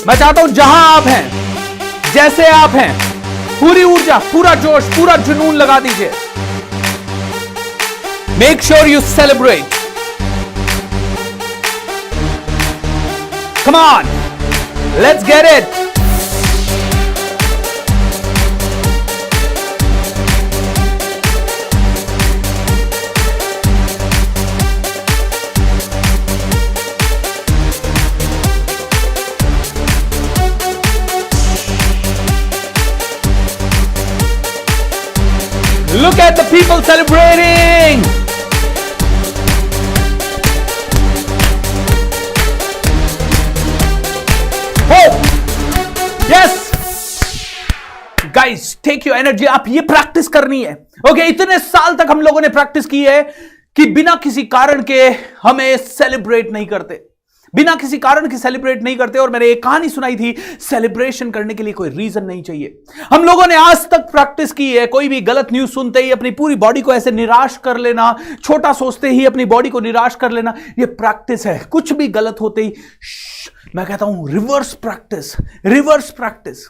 मैं चाहता हूं जहां आप हैं, जैसे आप हैं, पूरी ऊर्जा, पूरा जोश, पूरा जुनून लगा दीजिए। Make sure you celebrate. Come on, let's get it. Look at the people celebrating. Hope. Yes. Guys, take your energy. आप ये प्रैक्टिस करनी है। ओके, इतने साल तक हम लोगों ने प्रैक्टिस की है कि बिना किसी कारण के हमें सेलिब्रेट नहीं करते, बिना किसी कारण के सेलिब्रेट नहीं करते। और मैंने एक कहानी सुनाई थी, सेलिब्रेशन करने के लिए कोई रीजन नहीं चाहिए। हम लोगों ने आज तक प्रैक्टिस की है, कोई भी गलत न्यूज सुनते ही अपनी पूरी बॉडी को ऐसे निराश कर लेना, छोटा सोचते ही अपनी बॉडी को निराश कर लेना, ये प्रैक्टिस है। कुछ भी गलत होते ही मैं कहता हूं रिवर्स प्रैक्टिस, रिवर्स प्रैक्टिस।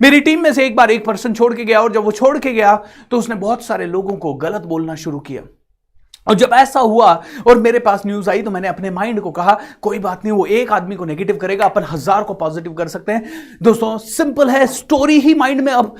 मेरी टीम में से एक बार एक पर्सन छोड़ के गया, और जब वो छोड़ के गया तो उसने बहुत सारे लोगों को गलत बोलना शुरू किया। और जब ऐसा हुआ और मेरे पास न्यूज आई तो मैंने अपने माइंड को कहा कोई बात नहीं, वो एक आदमी को नेगेटिव करेगा, अपन 1000 को पॉजिटिव कर सकते हैं। दोस्तों सिंपल है, स्टोरी ही माइंड में अब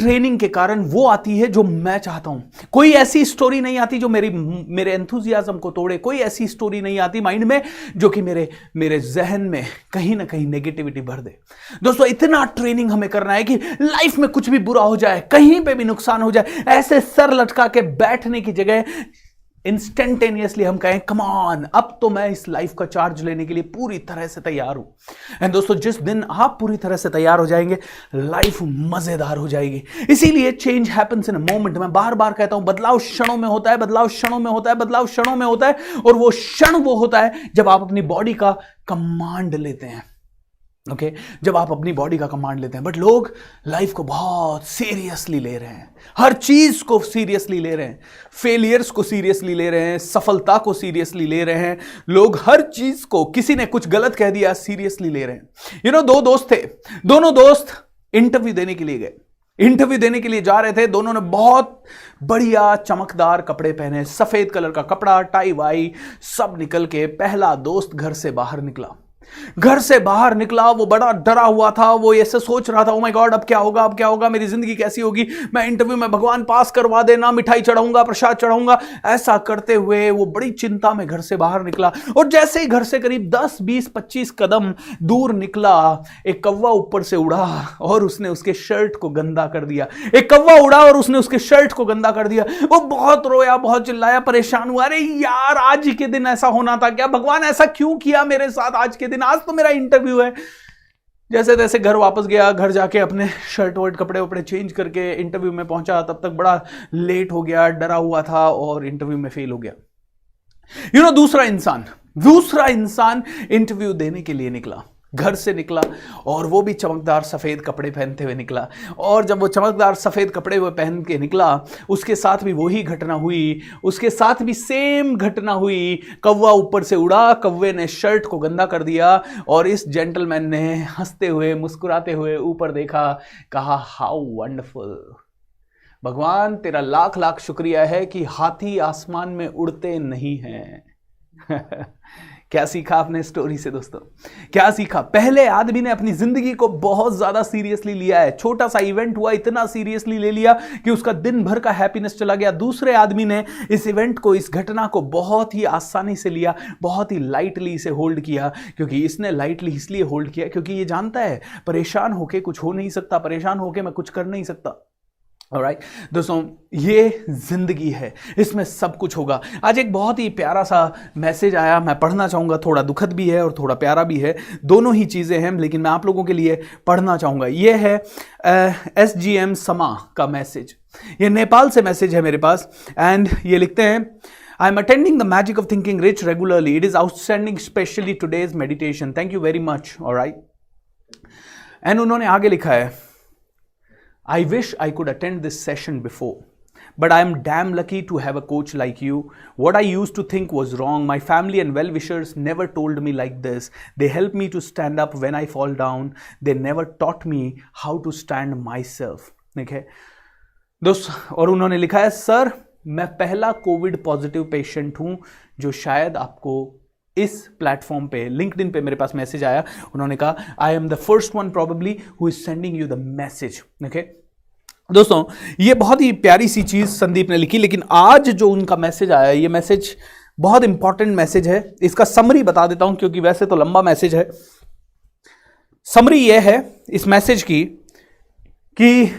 ट्रेनिंग के कारण वो आती है जो मैं चाहता हूं। कोई ऐसी स्टोरी नहीं आती जो मेरे एंथुजियाज्म को तोड़े, कोई ऐसी स्टोरी नहीं आती माइंड में जो कि मेरे जहन में कहीं ना कहीं नेगेटिविटी भर दे। दोस्तों इतना ट्रेनिंग हमें करना है कि लाइफ में कुछ भी बुरा हो जाए, कहीं पे भी नुकसान हो जाए, ऐसे सर लटका के बैठने की जगह इंस्टेंटेनियसली हम कहें कम ऑन, अब तो मैं इस लाइफ का चार्ज लेने के लिए पूरी तरह से तैयार हूं। एंड दोस्तों जिस दिन आप पूरी तरह से तैयार हो जाएंगे, लाइफ मजेदार हो जाएगी। इसीलिए change happens in a moment. मैं बार बार कहता हूं बदलाव क्षणों में होता है, बदलाव क्षणों में होता है, बदलाव क्षणों में होता है। और वो क्षण वो होता है जब आप अपनी बॉडी का कमांड लेते हैं। ओके, जब आप अपनी बॉडी का कमांड लेते हैं। बट लोग लाइफ को बहुत सीरियसली ले रहे हैं, हर चीज को सीरियसली ले रहे हैं, फेलियर्स को सीरियसली ले रहे हैं, सफलता को सीरियसली ले रहे हैं। लोग हर चीज को, किसी ने कुछ गलत कह दिया, सीरियसली ले रहे हैं। दो दोस्त थे, दोनों दोस्त इंटरव्यू देने के लिए गए, इंटरव्यू देने के लिए जा रहे थे। दोनों ने बहुत बढ़िया चमकदार कपड़े पहने, सफेद कलर का कपड़ा, टाई वाई सब निकल के पहला दोस्त घर से बाहर निकला। घर से बाहर निकला, वो बड़ा डरा हुआ था। वो ऐसे सोच रहा था, ओ माय गॉड अब क्या होगा, अब क्या होगा, मेरी जिंदगी कैसी होगी, मैं इंटरव्यू में भगवान पास करवा देना, मिठाई चढ़ाऊंगा, प्रसाद चढ़ाऊंगा। ऐसा करते हुए वो बड़ी चिंता में घर से बाहर निकला। और जैसे ही घर से करीब 10, 20, 25 कदम दूर निकला, एक कौवा ऊपर से उड़ा और उसने उसके शर्ट को गंदा कर दिया। एक कौवा उड़ा और उसने उसके शर्ट को गंदा कर दिया। वो बहुत रोया, बहुत चिल्लाया, परेशान हुआ, अरे यार आज के दिन ऐसा होना था क्या, भगवान ऐसा क्यों किया मेरे साथ आज के दिन, आज तो मेरा इंटरव्यू है। जैसे तैसे घर वापस गया, घर जाके अपने शर्ट वर्ट कपड़े वपड़े चेंज करके इंटरव्यू में पहुंचा। तब तक बड़ा लेट हो गया, डरा हुआ था और इंटरव्यू में फेल हो गया। दूसरा इंसान इंटरव्यू देने के लिए निकला, घर से निकला और वो भी चमकदार सफेद कपड़े पहनते हुए निकला। और जब वो चमकदार सफेद कपड़े हुए पहन के निकला, उसके साथ भी वही घटना हुई, उसके साथ भी सेम घटना हुई। कौवा ऊपर से उड़ा, कौवे ने शर्ट को गंदा कर दिया और इस जेंटलमैन ने हंसते हुए मुस्कुराते हुए ऊपर देखा, कहा हाउ वंडरफुल, भगवान तेरा लाख लाख शुक्रिया है कि हाथी आसमान में उड़ते नहीं हैं। क्या सीखा आपने स्टोरी से दोस्तों, क्या सीखा? पहले आदमी ने अपनी जिंदगी को बहुत ज्यादा सीरियसली लिया है, छोटा सा इवेंट हुआ इतना सीरियसली ले लिया कि उसका दिन भर का हैप्पीनेस चला गया। दूसरे आदमी ने इस इवेंट को, इस घटना को बहुत ही आसानी से लिया, बहुत ही लाइटली इसे होल्ड किया। क्योंकि इसने लाइटली इसलिए होल्ड किया क्योंकि ये जानता है परेशान होके कुछ हो नहीं सकता, परेशान होके मैं कुछ कर नहीं सकता। ऑलराइट दोस्तों, ये जिंदगी है, इसमें सब कुछ होगा। आज एक बहुत ही प्यारा सा मैसेज आया, मैं पढ़ना चाहूँगा। थोड़ा दुखद भी है और थोड़ा प्यारा भी है, दोनों ही चीज़ें हैं, लेकिन मैं आप लोगों के लिए पढ़ना चाहूँगा। ये है SGM समा का मैसेज, ये नेपाल से मैसेज है मेरे पास। एंड ये लिखते हैं, I am attending the magic of thinking rich regularly. It is outstanding, especially today's meditation. Thank you very much. All right. And उन्होंने आगे लिखा है, I wish I could attend this session before. but I am damn lucky to have a coach like you. What I used to think was wrong. My family and well-wishers never told me like this. They helped me to stand up when I fall down. They never taught me how to stand myself. ठीक है दोस्त, और उन्होंने लिखा है, sir मैं पहला Covid positive patient हूं जो शायद आपको इस प्लेटफॉर्म पे, लिंक्डइन पे मेरे पास मैसेज आया. उन्होंने कहा आई am the first one probably who is sending you the message. Okay दोस्तों, ये बहुत ही प्यारी सी चीज संदीप ने लिखी, लेकिन आज जो उनका मैसेज आया, ये मैसेज बहुत इंपॉर्टेंट मैसेज है. इसका समरी बता देता हूं क्योंकि वैसे तो लंबा मैसेज है. समरी ये है इस मैसेज की कि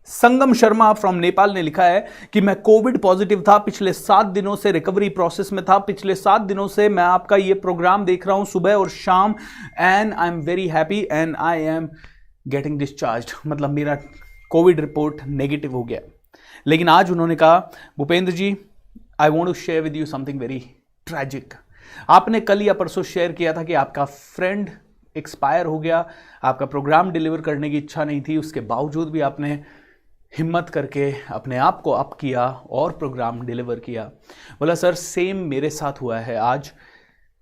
संगम शर्मा फ्रॉम नेपाल ने लिखा है कि मैं कोविड पॉजिटिव था, पिछले 7 दिनों से रिकवरी प्रोसेस में था, पिछले 7 दिनों से मैं आपका ये प्रोग्राम देख रहा हूं सुबह और शाम, and I am very happy and I am getting discharged. मतलब मेरा कोविड रिपोर्ट नेगेटिव हो गया. लेकिन आज उन्होंने कहा, Bhupendra ji I want to share with you something very tragic. आपने कल या परसों शेयर किया था कि आपका फ्रेंड एक्सपायर हो गया, आपका प्रोग्राम डिलीवर करने की इच्छा नहीं थी, उसके बावजूद भी आपने हिम्मत करके अपने आप को अप किया और प्रोग्राम डिलीवर किया. बोला सर सेम मेरे साथ हुआ है. आज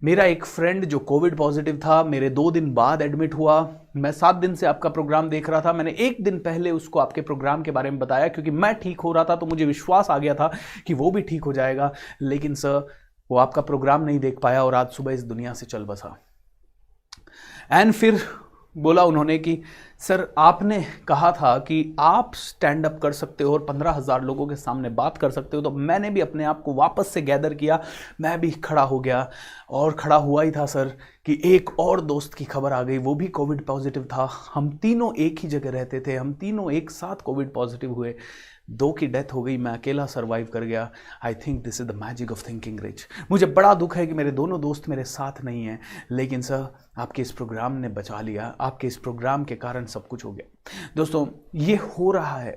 मेरा एक फ्रेंड जो कोविड पॉजिटिव था, मेरे 2 दिन बाद एडमिट हुआ. मैं 7 दिन से आपका प्रोग्राम देख रहा था. मैंने 1 दिन पहले उसको आपके प्रोग्राम के बारे में बताया क्योंकि मैं ठीक हो रहा था, तो मुझे विश्वास आ गया था कि वो भी ठीक हो जाएगा. लेकिन सर वो आपका प्रोग्राम नहीं देख पाया और आज सुबह इस दुनिया से चल बसा. एंड फिर बोला उन्होंने कि सर आपने कहा था कि आप स्टैंड अप कर सकते हो और 15,000 लोगों के सामने बात कर सकते हो, तो मैंने भी अपने आप को वापस से गैदर किया, मैं भी खड़ा हो गया. और खड़ा हुआ ही था सर कि एक और दोस्त की खबर आ गई, वो भी कोविड पॉजिटिव था. हम तीनों एक ही जगह रहते थे, हम तीनों एक साथ कोविड पॉजिटिव हुए, 2 की डेथ हो गई, मैं अकेला सर्वाइव कर गया. I think this is the magic of thinking rich. मुझे बड़ा दुख है कि मेरे दोनों दोस्त मेरे साथ नहीं हैं, लेकिन सर आपके इस प्रोग्राम ने बचा लिया, आपके इस प्रोग्राम के कारण सब कुछ हो गया. दोस्तों ये हो रहा है.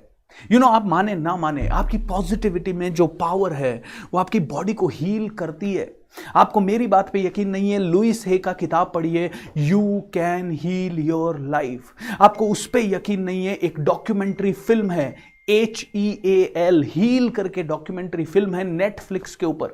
आप माने ना माने, आपकी पॉजिटिविटी में जो पावर है वो आपकी बॉडी को हील करती है. आपको मेरी बात पे यकीन नहीं है, लुइस हे का किताब पढ़िए, you can heal your life. आपको उस पे यकीन नहीं है, एक डॉक्यूमेंट्री फिल्म है HEAL, हील करके डॉक्यूमेंट्री फिल्म है नेटफ्लिक्स के ऊपर,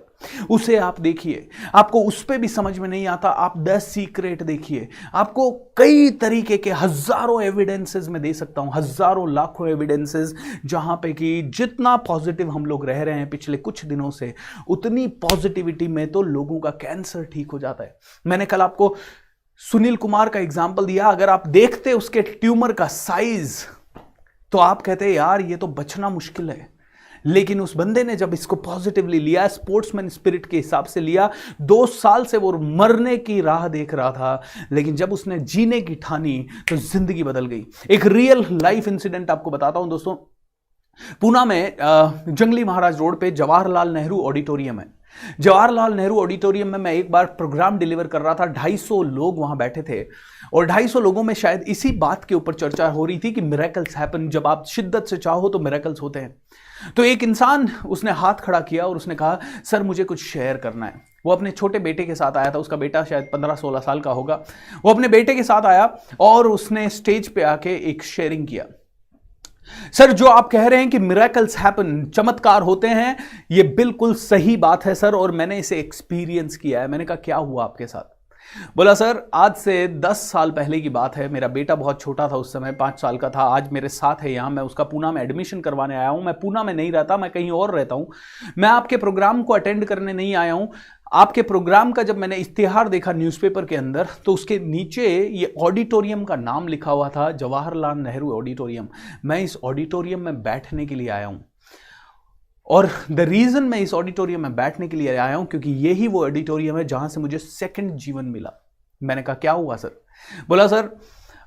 उसे आप देखिए. आपको उस पे भी समझ में नहीं आता, आप द सीक्रेट देखिए. आपको कई तरीके के हजारों एविडेंसेस में दे सकता हूं, हजारों लाखों एविडेंसेस, जहां पे कि जितना पॉजिटिव हम लोग रह रहे हैं पिछले कुछ दिनों से, उतनी पॉजिटिविटी में तो लोगों का कैंसर ठीक हो जाता है. मैंने कल आपको सुनील कुमार का एग्जाम्पल दिया. अगर आप देखते उसके ट्यूमर का साइज तो आप कहते हैं यार ये तो बचना मुश्किल है. लेकिन उस बंदे ने जब इसको पॉजिटिवली लिया, स्पोर्ट्समैन स्पिरिट के हिसाब से लिया, 2 साल से वो मरने की राह देख रहा था, लेकिन जब उसने जीने की ठानी तो जिंदगी बदल गई. एक रियल लाइफ इंसिडेंट आपको बताता हूं दोस्तों. पूना में जंगली महाराज रोड पे जवाहरलाल नेहरू ऑडिटोरियम है. जवाहरलाल नेहरू ऑडिटोरियम में मैं एक बार प्रोग्राम डिलीवर कर रहा था. 250 लोग वहां बैठे थे और 250 लोगों में शायद इसी बात के ऊपर चर्चा हो रही थी कि मिरेकल्स हैपन. जब आप शिद्दत से चाहो तो मिरेकल्स होते हैं. तो एक इंसान उसने हाथ खड़ा किया और उसने कहा सर मुझे कुछ शेयर करना है. वो अपने छोटे बेटे के साथ आया था, उसका बेटा शायद 15-16 साल का होगा. वो अपने बेटे के साथ आया और उसने स्टेज पे आके एक शेयरिंग किया. सर जो आप कह रहे हैं कि मिरेकल्स हैपन, चमत्कार होते हैं, ये बिल्कुल सही बात है सर, और मैंने इसे एक्सपीरियंस किया है. मैंने कहा क्या हुआ आपके साथ? बोला सर आज से 10 साल पहले की बात है, मेरा बेटा बहुत छोटा था उस समय, 5 साल का था. आज मेरे साथ है यहाँ, मैं उसका पूना में एडमिशन करवाने आया हूँ. मैं पूना में नहीं रहता, मैं कहीं और रहता हूँ. मैं आपके प्रोग्राम को अटेंड करने नहीं आया हूँ. आपके प्रोग्राम का जब मैंने इश्तिहार देखा न्यूज़पेपर के अंदर, तो उसके नीचे ये ऑडिटोरियम का नाम लिखा हुआ था, जवाहरलाल नेहरू ऑडिटोरियम. मैं इस ऑडिटोरियम में बैठने के लिए आया हूँ, और द रीजन मैं इस ऑडिटोरियम में बैठने के लिए आया हूं क्योंकि यही वो ऑडिटोरियम है जहां से मुझे सेकंड जीवन मिला. मैंने कहा क्या हुआ सर? बोला सर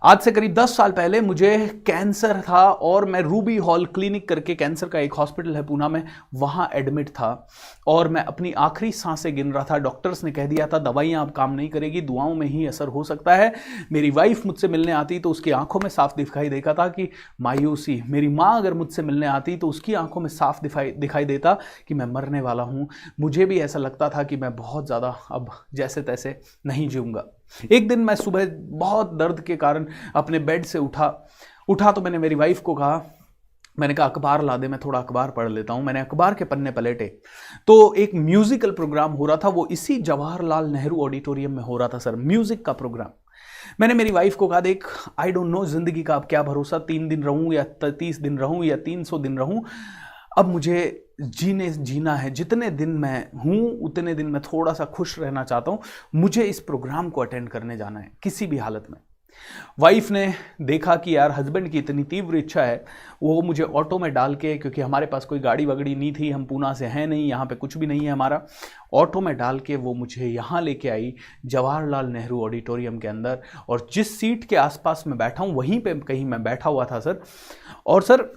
आज से करीब 10 साल पहले मुझे कैंसर था और मैं रूबी हॉल क्लिनिक करके, कैंसर का एक हॉस्पिटल है पूना में, वहाँ एडमिट था और मैं अपनी आखिरी सांसें गिन रहा था. डॉक्टर्स ने कह दिया था दवाइयाँ अब काम नहीं करेगी, दुआओं में ही असर हो सकता है. मेरी वाइफ मुझसे मिलने आती तो उसकी आंखों में साफ दिखाई देता था कि मायूसी. मेरी माँ अगर मुझसे मिलने आती तो उसकी आंखों में साफ दिखाई देता कि मैं मरने वाला हूँ. मुझे भी ऐसा लगता था कि मैं बहुत ज़्यादा अब जैसे तैसे नहीं जीऊँगा. एक दिन मैं सुबह बहुत दर्द के कारण अपने बेड से उठा तो मैंने मेरी वाइफ को कहा मैंने कहा अखबार ला दे, मैं थोड़ा अखबार पढ़ लेता हूँ। मैंने अखबार के पन्ने पलटे तो एक म्यूजिकल प्रोग्राम हो रहा था, वो इसी जवाहरलाल नेहरू ऑडिटोरियम में हो रहा था सर, म्यूजिक का प्रोग्राम। मैंने मेरी वाइफ को कहा, देख आई डोंट नो जिंदगी का अब क्या भरोसा, 3 दिन रहूं या 30 दिन रहूं या 300 दिन रहूं, अब मुझे जीना है। जितने दिन मैं हूं उतने दिन मैं थोड़ा सा खुश रहना चाहता हूं, मुझे इस प्रोग्राम को अटेंड करने जाना है किसी भी हालत में। वाइफ ने देखा कि यार हस्बैंड की इतनी तीव्र इच्छा है, वो मुझे ऑटो में डाल के, क्योंकि हमारे पास कोई गाड़ी वगड़ी नहीं थी, हम पूना से हैं नहीं, यहाँ पे कुछ भी नहीं है हमारा, ऑटो में डाल के वो मुझे यहाँ लेके आई जवाहरलाल नेहरू ऑडिटोरियम के अंदर। और जिस सीट के आसपास मैं बैठा हूँ वहीं पे कहीं मैं बैठा हुआ था सर। और सर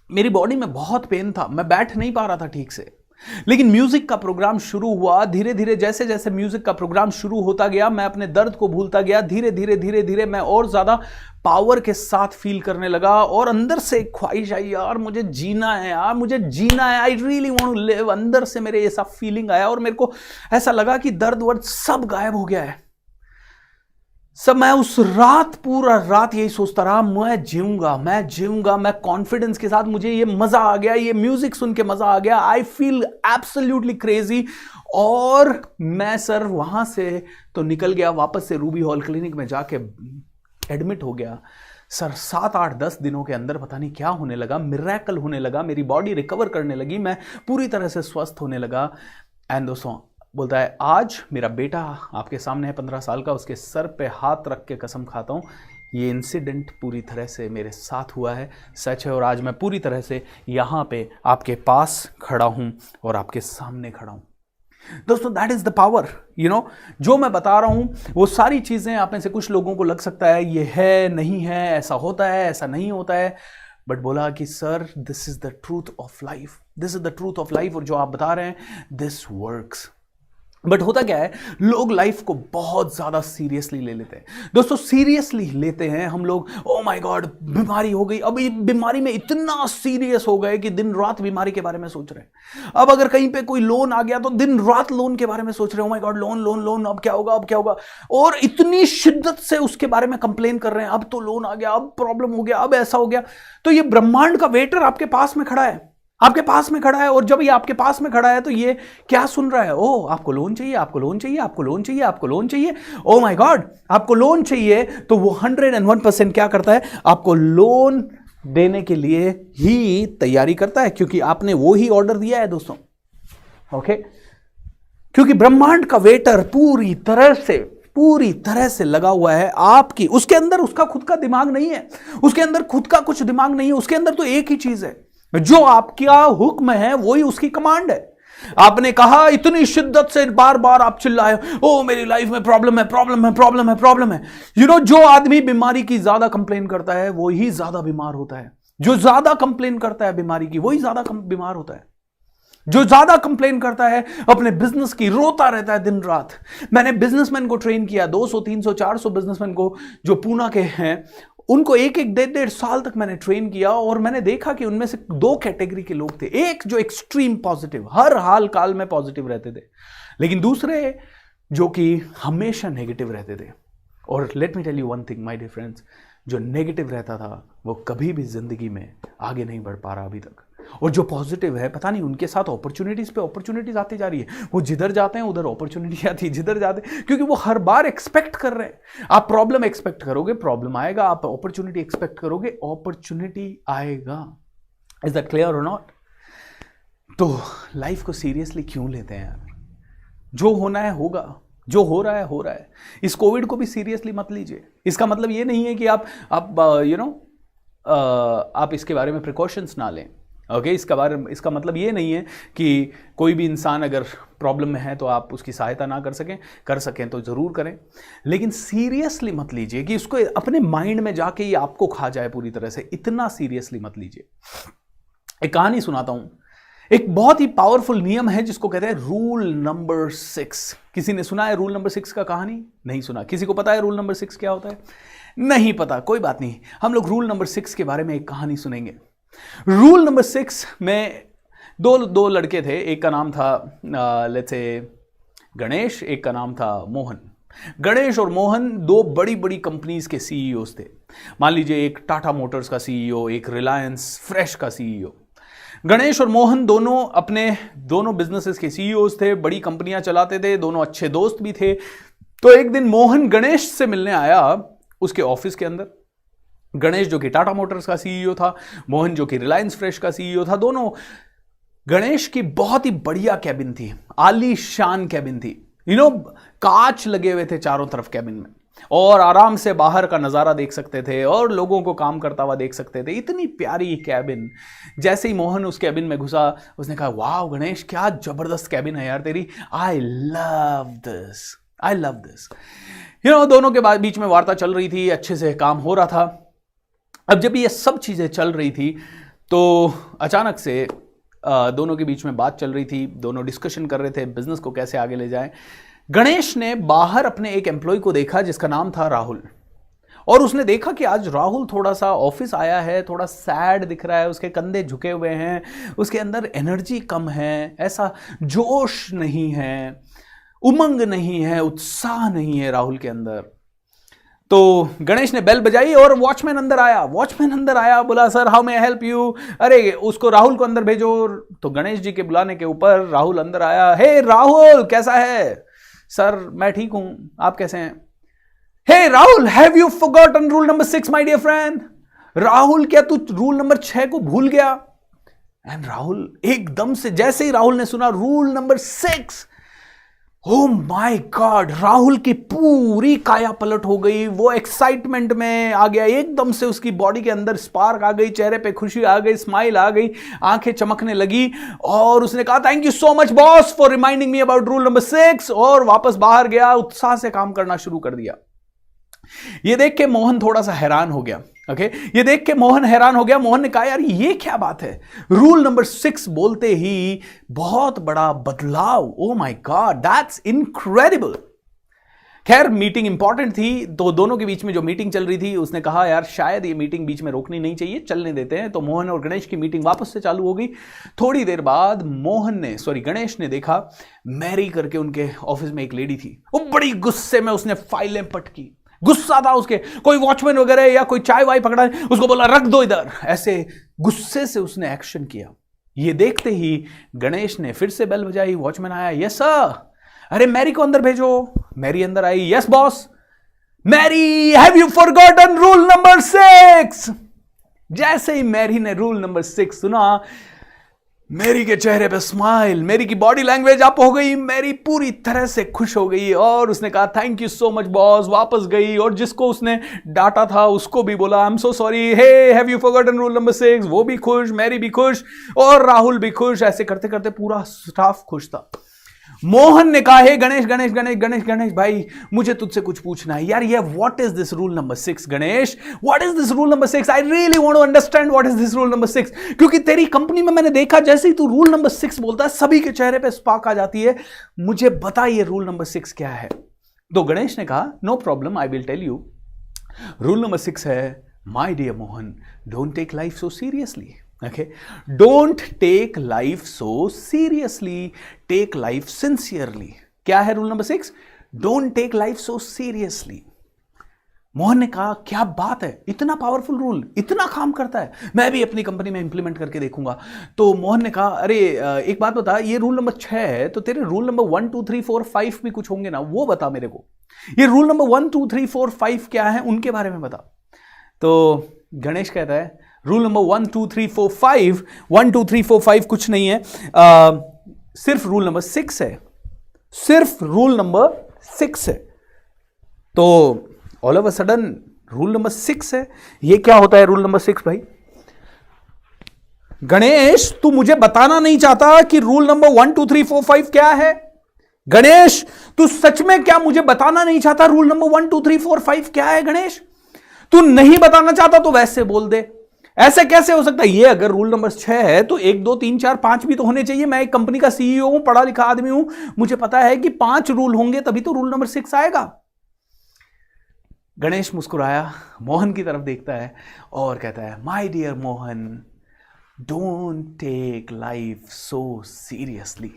मेरी बॉडी में बहुत पेन था, मैं बैठ नहीं पा रहा था ठीक से। लेकिन म्यूजिक का प्रोग्राम शुरू हुआ, धीरे धीरे जैसे जैसे म्यूजिक का प्रोग्राम शुरू होता गया मैं अपने दर्द को भूलता गया। धीरे धीरे मैं और ज्यादा पावर के साथ फील करने लगा, और अंदर से एक ख्वाहिश आई, यार मुझे जीना है, यार मुझे जीना है, I really want to live. अंदर से मेरे ऐसा फीलिंग आया और मेरे को ऐसा लगा कि दर्द वर्द सब गायब हो गया है। सब मैं उस रात पूरा रात यही सोचता रहा, मैं जीऊंगा, मैं कॉन्फिडेंस के साथ, मुझे ये मजा आ गया, ये म्यूजिक सुन के मजा आ गया, आई फील एब्सोल्युटली क्रेजी। और मैं सर वहां से तो निकल गया, वापस से रूबी हॉल क्लिनिक में जाके एडमिट हो गया सर। 7, 8, 10 दिनों के अंदर पता नहीं क्या होने लगा, मिरेकल होने लगा, मेरी बॉडी रिकवर करने लगी, मैं पूरी तरह से स्वस्थ होने लगा। एंड दोस्तों बोलता है, आज मेरा बेटा आपके सामने है 15 साल का, उसके सर पे हाथ रख के कसम खाता हूँ ये इंसिडेंट पूरी तरह से मेरे साथ हुआ है, सच है। और आज मैं पूरी तरह से यहाँ पे आपके पास खड़ा हूँ और आपके सामने खड़ा हूँ। दोस्तों that is the power, you know, जो मैं बता रहा हूं वो सारी चीजें आप में से कुछ लोगों को लग सकता है ये है नहीं है, ऐसा होता है, ऐसा नहीं होता है, बट बोला कि sir this is the truth of life, this is the truth of life, और जो आप बता रहे हैं दिस वर्क्स। बट होता क्या है, लोग लाइफ को बहुत ज्यादा सीरियसली ले लेते हैं। दोस्तों सीरियसली लेते हैं हम लोग, ओ माय गॉड बीमारी हो गई, अब ये बीमारी में इतना सीरियस हो गए कि दिन रात बीमारी के बारे में सोच रहे हैं। अब अगर कहीं पे कोई लोन आ गया तो दिन रात लोन के बारे में सोच रहे हैं, oh my God loan loan loan, अब क्या होगा, अब क्या होगा, और इतनी शिद्दत से उसके बारे में कंप्लेन कर रहे हैं, अब तो लोन आ गया, अब प्रॉब्लम हो गया, अब ऐसा हो गया। तो ये ब्रह्मांड का वेटर आपके पास में खड़ा है, आपके पास में खड़ा है, और जब ये आपके पास में खड़ा है तो ये क्या सुन रहा है, ओ आपको लोन चाहिए, आपको लोन चाहिए, आपको लोन चाहिए, आपको लोन चाहिए, ओ माय गॉड आपको लोन चाहिए। तो वो 101% क्या करता है, आपको लोन देने के लिए ही तैयारी करता है, क्योंकि आपने वो ही ऑर्डर दिया है दोस्तों। ओके, क्योंकि ब्रह्मांड का वेटर पूरी तरह से लगा हुआ है आपकी, उसके अंदर उसका खुद का दिमाग नहीं है, उसके अंदर खुद का कुछ दिमाग नहीं है, उसके अंदर तो एक ही चीज है, जो आपका हुक्म है वही उसकी कमांड है। आपने कहा, इतनी शिद्दत से बार बार आप चिल्लाए, ओ मेरी लाइफ में प्रॉब्लम है, प्रॉब्लम है, प्रॉब्लम है, प्रॉब्लम है। यू नो, जो आदमी बीमारी की ज्यादा कंप्लेन करता है वो ही ज्यादा बीमार होता है, जो ज्यादा कंप्लेन करता है बीमारी की वही ज्यादा बीमार होता है, जो ज्यादा कंप्लेन करता है अपने बिजनेस की, रोता रहता है दिन रात। मैंने बिजनेसमैन को ट्रेन किया, 200, 300, 400 बिजनेसमैन को जो पूना के हैं, उनको 1-1, 1.5 साल तक मैंने ट्रेन किया, और मैंने देखा कि उनमें से 2 कैटेगरी के लोग थे। एक जो एक्सट्रीम पॉजिटिव, हर हाल काल में पॉजिटिव रहते थे, लेकिन दूसरे जो कि हमेशा नेगेटिव रहते थे। और let me tell you one thing my dear friends, जो नेगेटिव रहता था वो कभी भी जिंदगी में आगे नहीं बढ़ पा रहा अभी तक, और जो पॉजिटिव है पता नहीं उनके साथ अपॉर्चुनिटीज पे अपॉर्चुनिटीज आती जा रही है, वो जिधर जाते हैं उधर अपॉर्चुनिटी आती है, जिधर जाते हैं, क्योंकि वो हर बार एक्सपेक्ट कर रहे हैं। आप प्रॉब्लम एक्सपेक्ट करोगे, प्रॉब्लम आएगा, आप अपॉर्चुनिटी एक्सपेक्ट करोगे, अपॉर्चुनिटी आएगा। इज दैट क्लियर और नॉट? तो लाइफ को सीरियसली क्यों लेते हैं यार? जो होना है होगा, जो हो रहा है हो रहा है। इस कोविड को भी सीरियसली मत लीजिए। इसका मतलब ये नहीं है कि आप आप इसके बारे में प्रिकॉशंस ना लें। ओके, इसका मतलब ये नहीं है कि कोई भी इंसान अगर प्रॉब्लम में है तो आप उसकी सहायता ना कर सकें तो ज़रूर करें, लेकिन सीरियसली मत लीजिए कि उसको अपने माइंड में जाके ये आपको खा जाए पूरी तरह से, इतना सीरियसली मत लीजिए। एक कहानी सुनाता हूँ। एक बहुत ही पावरफुल नियम है जिसको कहते हैं रूल नंबर 6। किसी ने सुना है रूल नंबर 6 का कहानी? नहीं सुना। किसी को पता है रूल नंबर 6 क्या होता है? नहीं पता, कोई बात नहीं, हम लोग रूल नंबर 6 के बारे में एक कहानी सुनेंगे। रूल नंबर 6 में दो लड़के थे, एक का नाम था लेट्स से गणेश, एक का नाम था मोहन। गणेश और मोहन दो बड़ी बड़ी कंपनीज के सीईओज थे। मान लीजिए एक टाटा मोटर्स का सीईओ, एक रिलायंस फ्रेश का सीईओ। गणेश और मोहन दोनों अपने दोनों बिजनेसेस के सीईओज थे, बड़ी कंपनियां चलाते थे, दोनों अच्छे दोस्त भी थे। तो एक दिन मोहन गणेश से मिलने आया उसके ऑफिस के अंदर। गणेश जो कि टाटा मोटर्स का सीईओ था, मोहन जो कि रिलायंस फ्रेश का सीईओ था। दोनों, गणेश की बहुत ही बढ़िया कैबिन थी, आलीशान कैबिन थी, कांच लगे हुए थे चारों तरफ कैबिन में, और आराम से बाहर का नजारा देख सकते थे और लोगों को काम करता हुआ देख सकते थे। इतनी प्यारी कैबिन। जैसे ही मोहन उस कैबिन में घुसा, उसने कहा, वाह गणेश, क्या जबरदस्त कैबिन है यार तेरी, I love this, I love this. दोनों के बीच में वार्ता चल रही थी, अच्छे से काम हो रहा था। अब जब ये सब चीजें चल रही थी तो अचानक से दोनों के बीच में बात चल रही थी, दोनों डिस्कशन कर रहे थे बिजनेस को कैसे आगे ले जाएं। गणेश ने बाहर अपने एक एम्प्लॉय को देखा जिसका नाम था राहुल, और उसने देखा कि आज राहुल थोड़ा सा ऑफिस आया है, थोड़ा सैड दिख रहा है, उसके कंधे झुके हुए हैं, उसके अंदर एनर्जी कम है, ऐसा जोश नहीं है, उमंग नहीं है, उत्साह नहीं है राहुल के अंदर। तो गणेश ने बेल बजाई और वॉचमैन अंदर आया, बोला, sir how may I help you. अरे उसको, राहुल को अंदर भेजो। तो गणेश जी के बुलाने के ऊपर राहुल अंदर आया। हे राहुल, कैसा है? सर मैं ठीक हूं, आप कैसे हैं? Hey Rahul, have you forgotten rule number 6 my dear friend? Rahul, क्या तू रूल नंबर 6 को भूल गया? एंड राहुल एकदम से, जैसे ही राहुल ने सुना rule number 6, oh my God, Rahul की पूरी काया पलट हो गई। वो एक्साइटमेंट में आ गया, एकदम से उसकी बॉडी के अंदर स्पार्क आ गई, चेहरे पे खुशी आ गई, स्माइल आ गई, आंखें चमकने लगी, और उसने कहा, thank you so much boss for reminding me about rule number 6, और वापस बाहर गया, उत्साह से काम करना शुरू कर दिया। ये देख के मोहन थोड़ा सा हैरान हो गया। ये देख के मोहन हैरान हो गया। मोहन ने कहा, यार ये क्या बात है, रूल नंबर 6 बोलते ही बहुत बड़ा बदलाव, oh my God, that's incredible. खैर मीटिंग इंपॉर्टेंट थी, तो दोनों के बीच में जो मीटिंग चल रही थी, उसने कहा, यार शायद ये मीटिंग बीच में रोकनी नहीं चाहिए, चलने देते हैं। तो मोहन और गणेश की मीटिंग वापस से चालू हो गई। थोड़ी देर बाद गणेश ने देखा, मैरी करके उनके ऑफिस में एक लेडी थी, वो बड़ी गुस्से में उसने फाइलें पटकी, गुस्सा था उसके, कोई वॉचमैन वगैरह या कोई चाय वाय पकड़ा, उसको बोला रख दो इधर, ऐसे गुस्से से उसने एक्शन किया। ये देखते ही गणेश ने फिर से बेल बजाई, वॉचमैन आया, यस सर, अरे मैरी को अंदर भेजो। मैरी अंदर आई, yes boss. Mary, have you forgotten rule number 6? जैसे ही मैरी ने रूल नंबर 6 सुना, मैरी के चेहरे पे स्माइल, मैरी की बॉडी लैंग्वेज अप हो गई, मैरी पूरी तरह से खुश हो गई, और उसने कहा, thank you so much boss. वापस गई और जिसको उसने डांटा था उसको भी बोला, I am so sorry, hey have you forgotten rule number 6? वो भी खुश, मैरी भी खुश, और राहुल भी खुश। ऐसे करते करते पूरा स्टाफ खुश था। मोहन ने कहा, हे गणेश गणेश गणेश गणेश गणेश भाई, मुझे तुझसे कुछ पूछना है यार, ये what is this rule number 6? Ganesh, what is this rule number 6? I really want to understand what is this rule number 6, क्योंकि तेरी कंपनी में मैंने देखा, जैसे ही तू रूल नंबर 6 बोलता है, सभी के चेहरे पे स्पार्क आ जाती है। मुझे बता ये रूल नंबर 6 क्या है? तो गणेश ने कहा, no problem, I will tell you. Rule number 6 है, my dear Mohan, don't take life so seriously. Okay, don't take life so seriously, take life sincerely. क्या है rule number 6? Don't take life so seriously. Mohan ने कहा, क्या बात है, इतना powerful rule, इतना काम करता है, मैं भी अपनी कंपनी में इंप्लीमेंट करके देखूंगा। तो मोहन ने कहा, अरे एक बात बता, ये रूल नंबर 6 है, तो तेरे रूल नंबर 1 2 3 4 5 भी कुछ होंगे ना, वो बता मेरे को। ये रूल नंबर 1 2 3 4 5 क्या है, उनके बारे में बता। तो गणेश कहता है, रूल नंबर 1 2 3 4 5, 1 2 3 4 5 कुछ नहीं है, सिर्फ रूल नंबर 6 है, सिर्फ रूल नंबर 6 है। तो all of a sudden rule number 6 है, ये क्या होता है रूल नंबर 6 भाई? गणेश, तू मुझे बताना नहीं चाहता कि रूल नंबर 1 2 3 4 5 क्या है? गणेश, तू सच में क्या मुझे बताना नहीं चाहता रूल नंबर 1 2 3 4 5 क्या है? गणेश, तू नहीं बताना चाहता तो वैसे बोल दे, ऐसे कैसे हो सकता है? ये अगर रूल नंबर 6 है तो 1 2 3 4 5 भी तो होने चाहिए। मैं एक कंपनी का सीईओ हूं, पढ़ा लिखा आदमी हूं, मुझे पता है कि 5 रूल होंगे तभी तो रूल नंबर 6 आएगा। गणेश मुस्कुराया, मोहन की तरफ देखता है और कहता है, my dear Mohan, don't take life so seriously.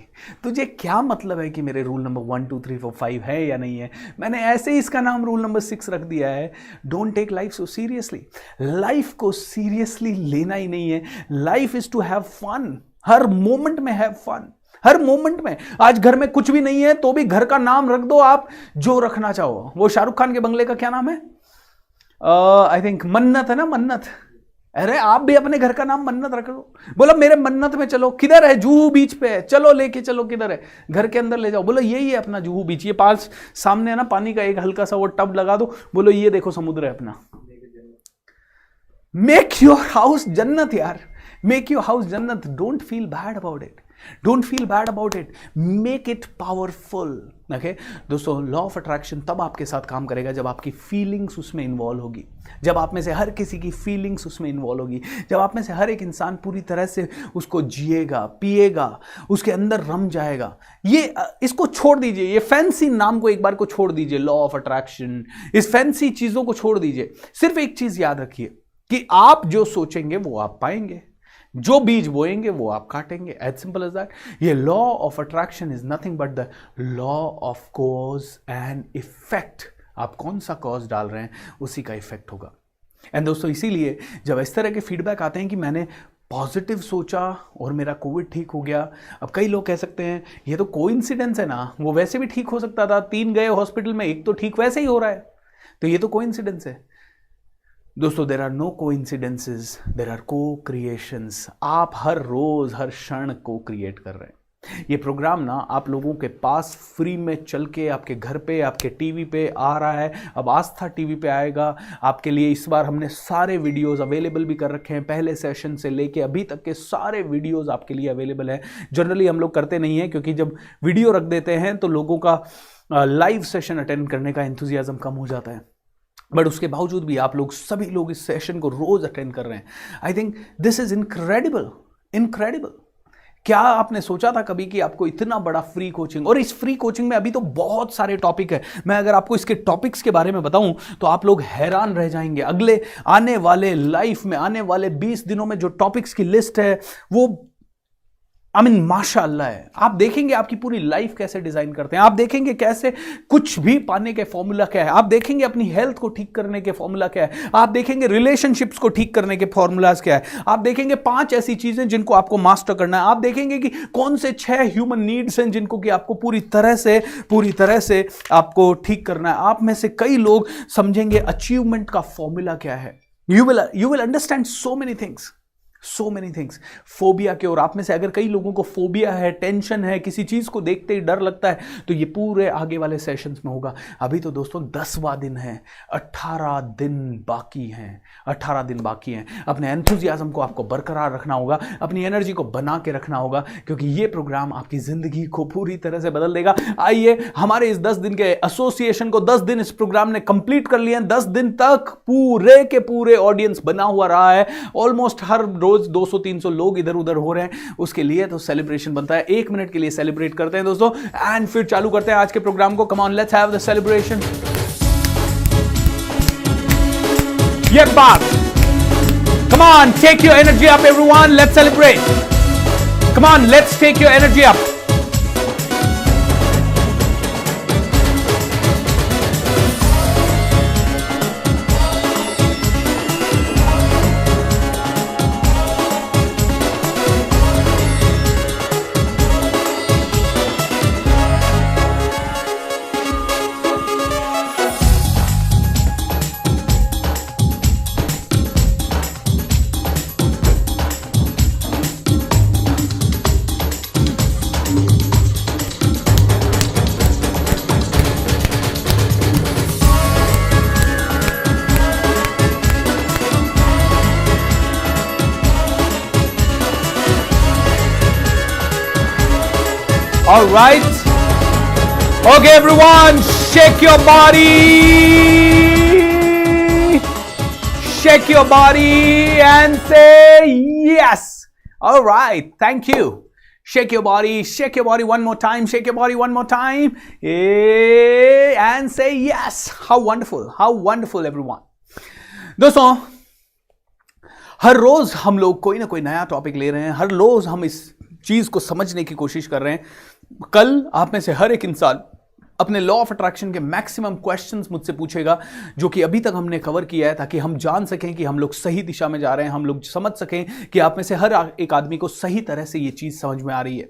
तुझे क्या मतलब है कि मेरे रूल नंबर 1 2 3 4 5 है या नहीं है? मैंने ऐसे ही इसका नाम रूल नंबर 6 रख दिया है, don't take life so seriously. Life को सीरियसली लेना ही नहीं है। Life is to have fun. हर मोमेंट में हैव फन, हर मोमेंट में। आज घर में कुछ भी नहीं है तो भी घर का नाम रख दो आप जो रखना चाहो। वो शाहरुख खान के बंगले का क्या नाम है? आई थिंक मन्नत है ना, मन्नत। अरे आप भी अपने घर का नाम मन्नत रख लो। बोलो मेरे मन्नत में चलो। किधर है? जुहू बीच पे है। चलो लेके चलो। किधर है? घर के अंदर ले जाओ। बोलो यही है अपना जुहू बीच। ये पास सामने है ना पानी का एक हल्का सा वो टब लगा दो। बोलो ये देखो समुद्र है अपना। मेक योर हाउस जन्नत यार। मेक योर हाउस जन्नत। Don't feel bad about it. Don't feel bad about it. Make it powerful. Okay दोस्तों, लॉ ऑफ अट्रैक्शन तब आपके साथ काम करेगा जब आपकी फीलिंग्स उसमें इन्वॉल्व होगी, जब आप में से हर किसी की फीलिंग्स उसमें इन्वॉल्व होगी, जब आप में से हर एक इंसान पूरी तरह से उसको जिएगा, पिएगा, उसके अंदर रम जाएगा। ये इसको छोड़ दीजिए, ये फैंसी नाम को एक बार को छोड़ दीजिए, लॉ ऑफ अट्रैक्शन, इस फैंसी चीजों को छोड़ दीजिए। सिर्फ एक चीज याद रखिए कि आप जो सोचेंगे वो आप पाएंगे, जो बीज बोएंगे वो आप काटेंगे। As simple as that. ये law of attraction is nothing but the law of cause and effect. आप कौन सा कॉज डाल रहे हैं उसी का इफेक्ट होगा। एंड दोस्तों, इसीलिए जब इस तरह के फीडबैक आते हैं कि मैंने पॉजिटिव सोचा और मेरा कोविड ठीक हो गया, अब कई लोग कह सकते हैं ये तो कोइंसिडेंस है ना, वो वैसे भी ठीक हो सकता था, 3 गए हॉस्पिटल में, एक तो ठीक वैसे ही हो रहा है, तो ये तो कोइंसिडेंस है। दोस्तों, there are no coincidences, there are co creations. आप हर रोज हर क्षण को क्रिएट कर रहे हैं। ये प्रोग्राम ना आप लोगों के पास फ्री में चल के आपके घर पे, आपके टीवी पे आ रहा है। अब आस्था टीवी पे आएगा आपके लिए। इस बार हमने सारे वीडियोस अवेलेबल भी कर रखे हैं, पहले सेशन से लेके अभी तक के सारे वीडियोस आपके लिए अवेलेबल है। जनरली हम लोग करते नहीं है क्योंकि जब वीडियो रख देते हैं तो लोगों का लाइव सेशन अटेंड करने का एंथुजियाज्म कम हो जाता है, बट उसके बावजूद भी आप लोग सभी लोग इस सेशन को रोज अटेंड कर रहे हैं। I think this is incredible, incredible. क्या आपने सोचा था कभी कि आपको इतना बड़ा फ्री कोचिंग, और इस फ्री कोचिंग में अभी तो बहुत सारे टॉपिक है। मैं अगर आपको इसके टॉपिक्स के बारे में बताऊं तो आप लोग हैरान रह जाएंगे। अगले आने वाले लाइफ में, आने वाले 20 दिनों में जो टॉपिक्स की लिस्ट है वो माशाअल्लाह है। आप देखेंगे आपकी पूरी लाइफ कैसे डिजाइन करते हैं, आप देखेंगे कैसे कुछ भी पाने के फॉर्मूला क्या है, आप देखेंगे अपनी हेल्थ को ठीक करने के फॉर्मूला क्या है, आप देखेंगे रिलेशनशिप्स को ठीक करने के फॉर्मूलाज क्या है, आप देखेंगे 5 ऐसी चीजें जिनको आपको मास्टर करना है, आप देखेंगे कि कौन से 6 ह्यूमन नीड्स हैं जिनको कि आपको पूरी तरह से आपको ठीक करना है। आप में से कई लोग समझेंगे अचीवमेंट का फॉर्मूला क्या है। You will understand so many things phobia के। और आप में से अगर कई लोगों को फोबिया है, टेंशन है, किसी चीज को देखते ही डर लगता है, तो ये पूरे आगे वाले सेशंस में होगा। अभी तो दोस्तों 10वां दिन है, 18 दिन बाकी हैं, 18 दिन बाकी हैं। अपने एंथुजियाज्म को आपको बरकरार रखना होगा, अपनी एनर्जी को बना के रखना होगा, क्योंकि ये प्रोग्राम आपकी जिंदगी को पूरी तरह से बदल देगा। आइए, हमारे इस 10 दिन के एसोसिएशन को 10 दिन इस प्रोग्राम ने कंप्लीट कर लिए हैं। 10 दिन तक पूरे के पूरे ऑडियंस बना हुआ रहा है। ऑलमोस्ट हर रोज 200-300 लोग इधर उधर हो रहे हैं। उसके लिए तो सेलिब्रेशन बनता है। 1 मिनट के लिए सेलिब्रेट करते हैं दोस्तों, एंड फिर चालू करते हैं आज के प्रोग्राम को। Come on, let's have the celebration. ये बात, come on, take your energy up everyone, let's celebrate. Come on, let's take your energy up. All right. Okay, everyone, shake your body. Shake your body and say yes. All right. Thank you. Shake your body one more time. Shake your body one more time. And say yes. How wonderful, everyone. दोस्तों, हर रोज हम लोग कोई ना कोई नया topic ले रहे हैं, हर रोज हम इस चीज को समझने की कोशिश कर रहे हैं। कल आप में से हर एक इंसान अपने लॉ ऑफ अट्रैक्शन के मैक्सिमम क्वेश्चंस मुझसे पूछेगा जो कि अभी तक हमने कवर किया है, ताकि हम जान सकें कि हम लोग सही दिशा में जा रहे हैं, हम लोग समझ सकें कि आप में से हर एक आदमी को सही तरह से ये चीज़ समझ में आ रही है।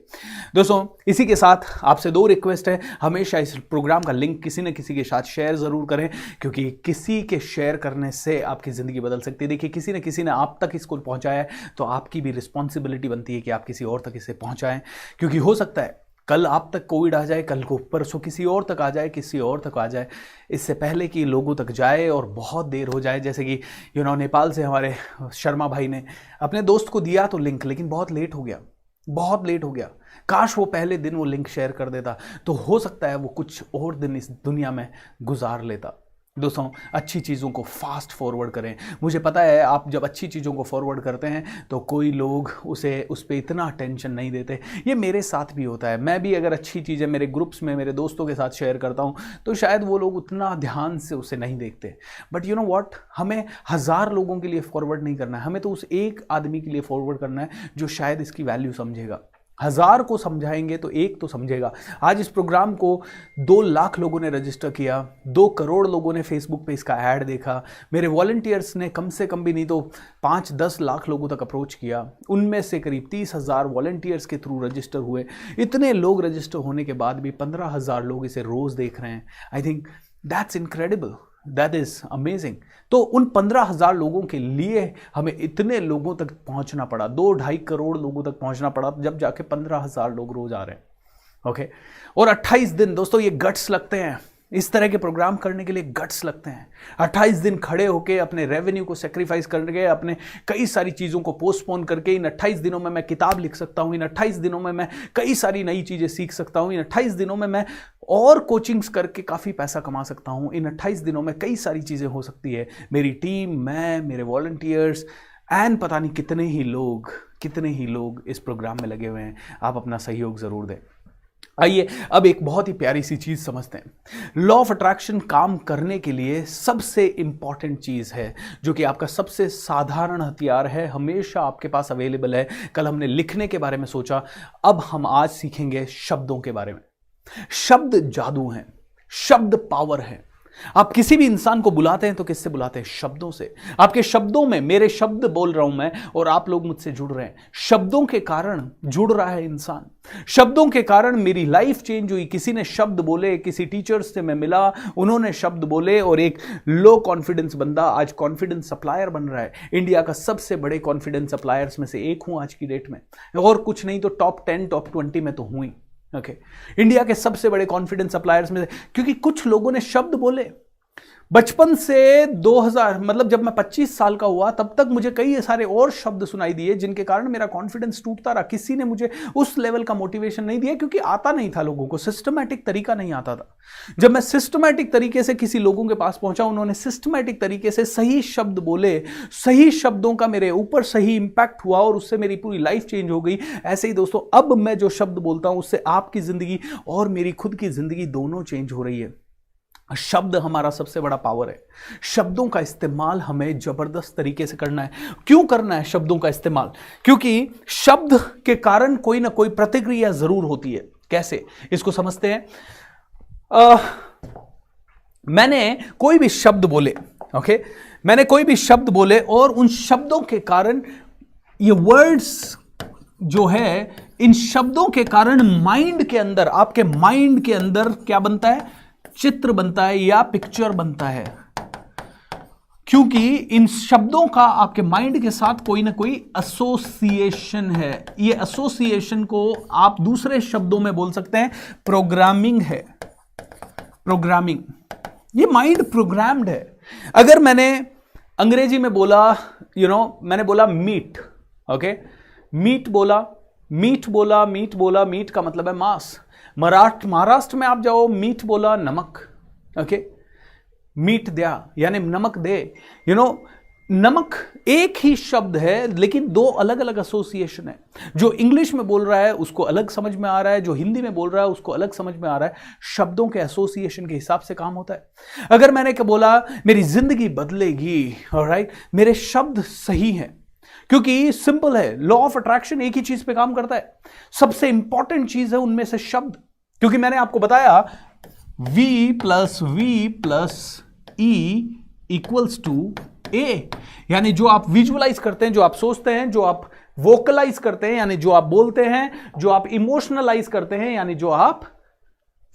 दोस्तों, इसी के साथ आपसे 2 रिक्वेस्ट है। हमेशा इस प्रोग्राम का लिंक किसी न किसी के साथ शेयर ज़रूर करें, क्योंकि किसी के शेयर करने से आपकी ज़िंदगी बदल सकती है। देखिए, किसी न किसी ने आप तक इसको पहुँचाया है, तो आपकी भी रिस्पॉन्सिबिलिटी बनती है कि आप किसी और तक इसे पहुँचाएँ, क्योंकि हो सकता है कल आप तक कोविड आ जाए, कल को परसों किसी और तक आ जाए, किसी और तक आ जाए, इससे पहले कि लोगों तक जाए और बहुत देर हो जाए। जैसे कि नेपाल से हमारे शर्मा भाई ने अपने दोस्त को दिया तो लिंक, लेकिन बहुत लेट हो गया, बहुत लेट हो गया। काश वो पहले दिन वो लिंक शेयर कर देता, तो हो सकता है वो कुछ और दिन इस दुनिया में गुजार लेता। दोस्तों, अच्छी चीज़ों को फास्ट फॉरवर्ड करें। मुझे पता है आप जब अच्छी चीज़ों को फॉरवर्ड करते हैं तो कोई लोग उस पर इतना अटेंशन नहीं देते। ये मेरे साथ भी होता है। मैं भी अगर अच्छी चीज़ें मेरे ग्रुप्स में मेरे दोस्तों के साथ शेयर करता हूँ तो शायद वो लोग उतना ध्यान से उसे नहीं देखते। बट यू नो व्हाट, हमें 1000 लोगों के लिए फॉरवर्ड नहीं करना है, हमें तो उस एक आदमी के लिए फॉरवर्ड करना है जो शायद इसकी वैल्यू समझेगा। 1000 को समझाएंगे तो एक तो समझेगा। आज इस प्रोग्राम को 2 लाख लोगों ने रजिस्टर किया, 2 करोड़ लोगों ने फेसबुक पे इसका ऐड देखा। मेरे वॉलंटियर्स ने कम से कम भी नहीं तो 5-10 लाख लोगों तक अप्रोच किया। उनमें से करीब 30,000 वॉलंटियर्स के थ्रू रजिस्टर हुए। इतने लोग रजिस्टर होने के बाद भी 15,000 लोग इसे रोज़ देख रहे हैं। I think that's incredible, that is amazing. तो उन 15,000 लोगों के लिए हमें इतने लोगों तक पहुंचना पड़ा, 2-2.5 करोड़ लोगों तक पहुंचना पड़ा, जब जाके 15,000 लोग रोज आ रहे हैं। ओके, और 28 दिन दोस्तों, ये गट्स लगते हैं। इस तरह के प्रोग्राम करने के लिए गट्स लगते हैं। 28 दिन खड़े होकर अपने रेवेन्यू को सेक्रीफाइस करके, अपने कई सारी चीज़ों को पोस्टपोन करके, इन 28 दिनों में मैं किताब लिख सकता हूँ, इन 28 दिनों में मैं कई सारी नई चीज़ें सीख सकता हूँ, इन 28 दिनों में मैं और कोचिंग्स करके काफ़ी पैसा कमा सकता हूँ, इन 28 दिनों में कई सारी चीज़ें हो सकती है। मेरी टीम, मैं, मेरे वॉलंटियर्स एंड पता नहीं कितने ही लोग इस प्रोग्राम में लगे हुए हैं। आप अपना सहयोग ज़रूर दें। आइए अब एक बहुत ही प्यारी सी चीज समझते हैं। लॉ ऑफ अट्रैक्शन काम करने के लिए सबसे इंपॉर्टेंट चीज है, जो कि आपका सबसे साधारण हथियार है, हमेशा आपके पास अवेलेबल है। कल हमने लिखने के बारे में सोचा, अब हम आज सीखेंगे शब्दों के बारे में। शब्द जादू हैं, शब्द पावर है। आप किसी भी इंसान को बुलाते हैं तो किससे बुलाते हैं? शब्दों से। आपके शब्दों में, मेरे शब्द बोल रहा हूं मैं और आप लोग मुझसे जुड़ रहे हैं। शब्दों के कारण जुड़ रहा है इंसान। शब्दों के कारण मेरी लाइफ चेंज हुई। किसी ने शब्द बोले, किसी टीचर्स से मैं मिला, उन्होंने शब्द बोले और एक लो कॉन्फिडेंस बंदा आज कॉन्फिडेंस सप्लायर बन रहा है। इंडिया का सबसे बड़े कॉन्फिडेंस सप्लायर्स में से एक हूं आज की डेट में, और कुछ नहीं तो टॉप 10 टॉप 20 में तो हूं ही। ओके, इंडिया के सबसे बड़े कॉन्फिडेंस सप्लायर्स में से, क्योंकि कुछ लोगों ने शब्द बोले। बचपन से 2000 मतलब जब मैं 25 साल का हुआ तब तक मुझे कई सारे और शब्द सुनाई दिए जिनके कारण मेरा कॉन्फिडेंस टूटता रहा। किसी ने मुझे उस लेवल का मोटिवेशन नहीं दिया, क्योंकि आता नहीं था लोगों को, सिस्टमैटिक तरीका नहीं आता था। जब मैं सिस्टमैटिक तरीके से किसी लोगों के पास पहुंचा, उन्होंने सिस्टमैटिक तरीके से सही शब्द बोले, सही शब्दों का मेरे ऊपर सही इंपैक्ट हुआ और उससे मेरी पूरी लाइफ चेंज हो गई। ऐसे ही दोस्तों, अब मैं जो शब्द बोलता हूं उससे आपकी जिंदगी और मेरी खुद की जिंदगी दोनों चेंज हो रही है। शब्द हमारा सबसे बड़ा पावर है। शब्दों का इस्तेमाल हमें जबरदस्त तरीके से करना है। क्यों करना है शब्दों का इस्तेमाल? क्योंकि शब्द के कारण कोई ना कोई प्रतिक्रिया जरूर होती है। कैसे, इसको समझते हैं। मैंने कोई भी शब्द बोले, ओके, मैंने कोई भी शब्द बोले और उन शब्दों के कारण, ये वर्ड्स जो है, इन शब्दों के कारण माइंड के अंदर, आपके माइंड के अंदर क्या बनता है? चित्र बनता है या पिक्चर बनता है। क्योंकि इन शब्दों का आपके माइंड के साथ कोई ना कोई एसोसिएशन है। ये एसोसिएशन को आप दूसरे शब्दों में बोल सकते हैं प्रोग्रामिंग है। प्रोग्रामिंग, ये माइंड प्रोग्राम्ड है। अगर मैंने अंग्रेजी में बोला, मैंने बोला मीट, ओके, मीट बोला, मीट का मतलब है मांस। महाराष्ट्र में आप जाओ, मीट बोला नमक, ओके, मीट दिया यानी नमक दे। नमक एक ही शब्द है लेकिन 2 अलग अलग एसोसिएशन है। जो इंग्लिश में बोल रहा है उसको अलग समझ में आ रहा है, जो हिंदी में बोल रहा है उसको अलग समझ में आ रहा है। शब्दों के एसोसिएशन के हिसाब से काम होता है। अगर मैंने क्या बोला, मेरी जिंदगी बदलेगी, ऑलराइट, मेरे शब्द सही हैं, क्योंकि सिंपल है, लॉ ऑफ अट्रैक्शन एक ही चीज पे काम करता है, सबसे इंपॉर्टेंट चीज है उनमें से शब्द। क्योंकि मैंने आपको बताया V plus E equals to A, यानी जो आप विजुअलाइज करते हैं, जो आप सोचते हैं, जो आप वोकलाइज करते हैं, यानी जो आप बोलते हैं, जो आप इमोशनलाइज करते हैं, यानी जो आप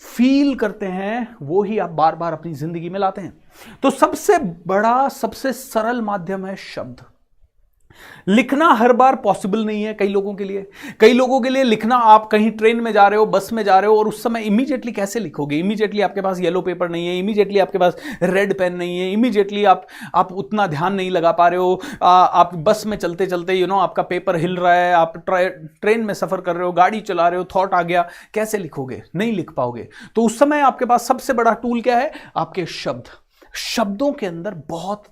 फील करते हैं, वो ही आप बार बार अपनी जिंदगी में लाते हैं। तो सबसे बड़ा, सबसे सरल माध्यम है शब्द। लिखना हर बार पॉसिबल नहीं है कई लोगों के लिए। कई लोगों के लिए लिखना, आप कहीं ट्रेन में जा रहे हो, बस में जा रहे हो, और उस समय इमीडिएटली कैसे लिखोगे? इमीडिएटली आपके पास येलो पेपर नहीं है, इमीडिएटली आपके पास रेड पेन नहीं है, इमीडिएटली आप उतना ध्यान नहीं लगा पा रहे हो, आप बस में चलते चलते आपका पेपर हिल रहा है, आप ट्रेन में सफर कर रहे हो, गाड़ी चला रहे हो, थॉट आ गया, कैसे लिखोगे? नहीं लिख पाओगे। तो उस समय आपके पास सबसे बड़ा टूल क्या है? आपके शब्द। शब्दों के अंदर बहुत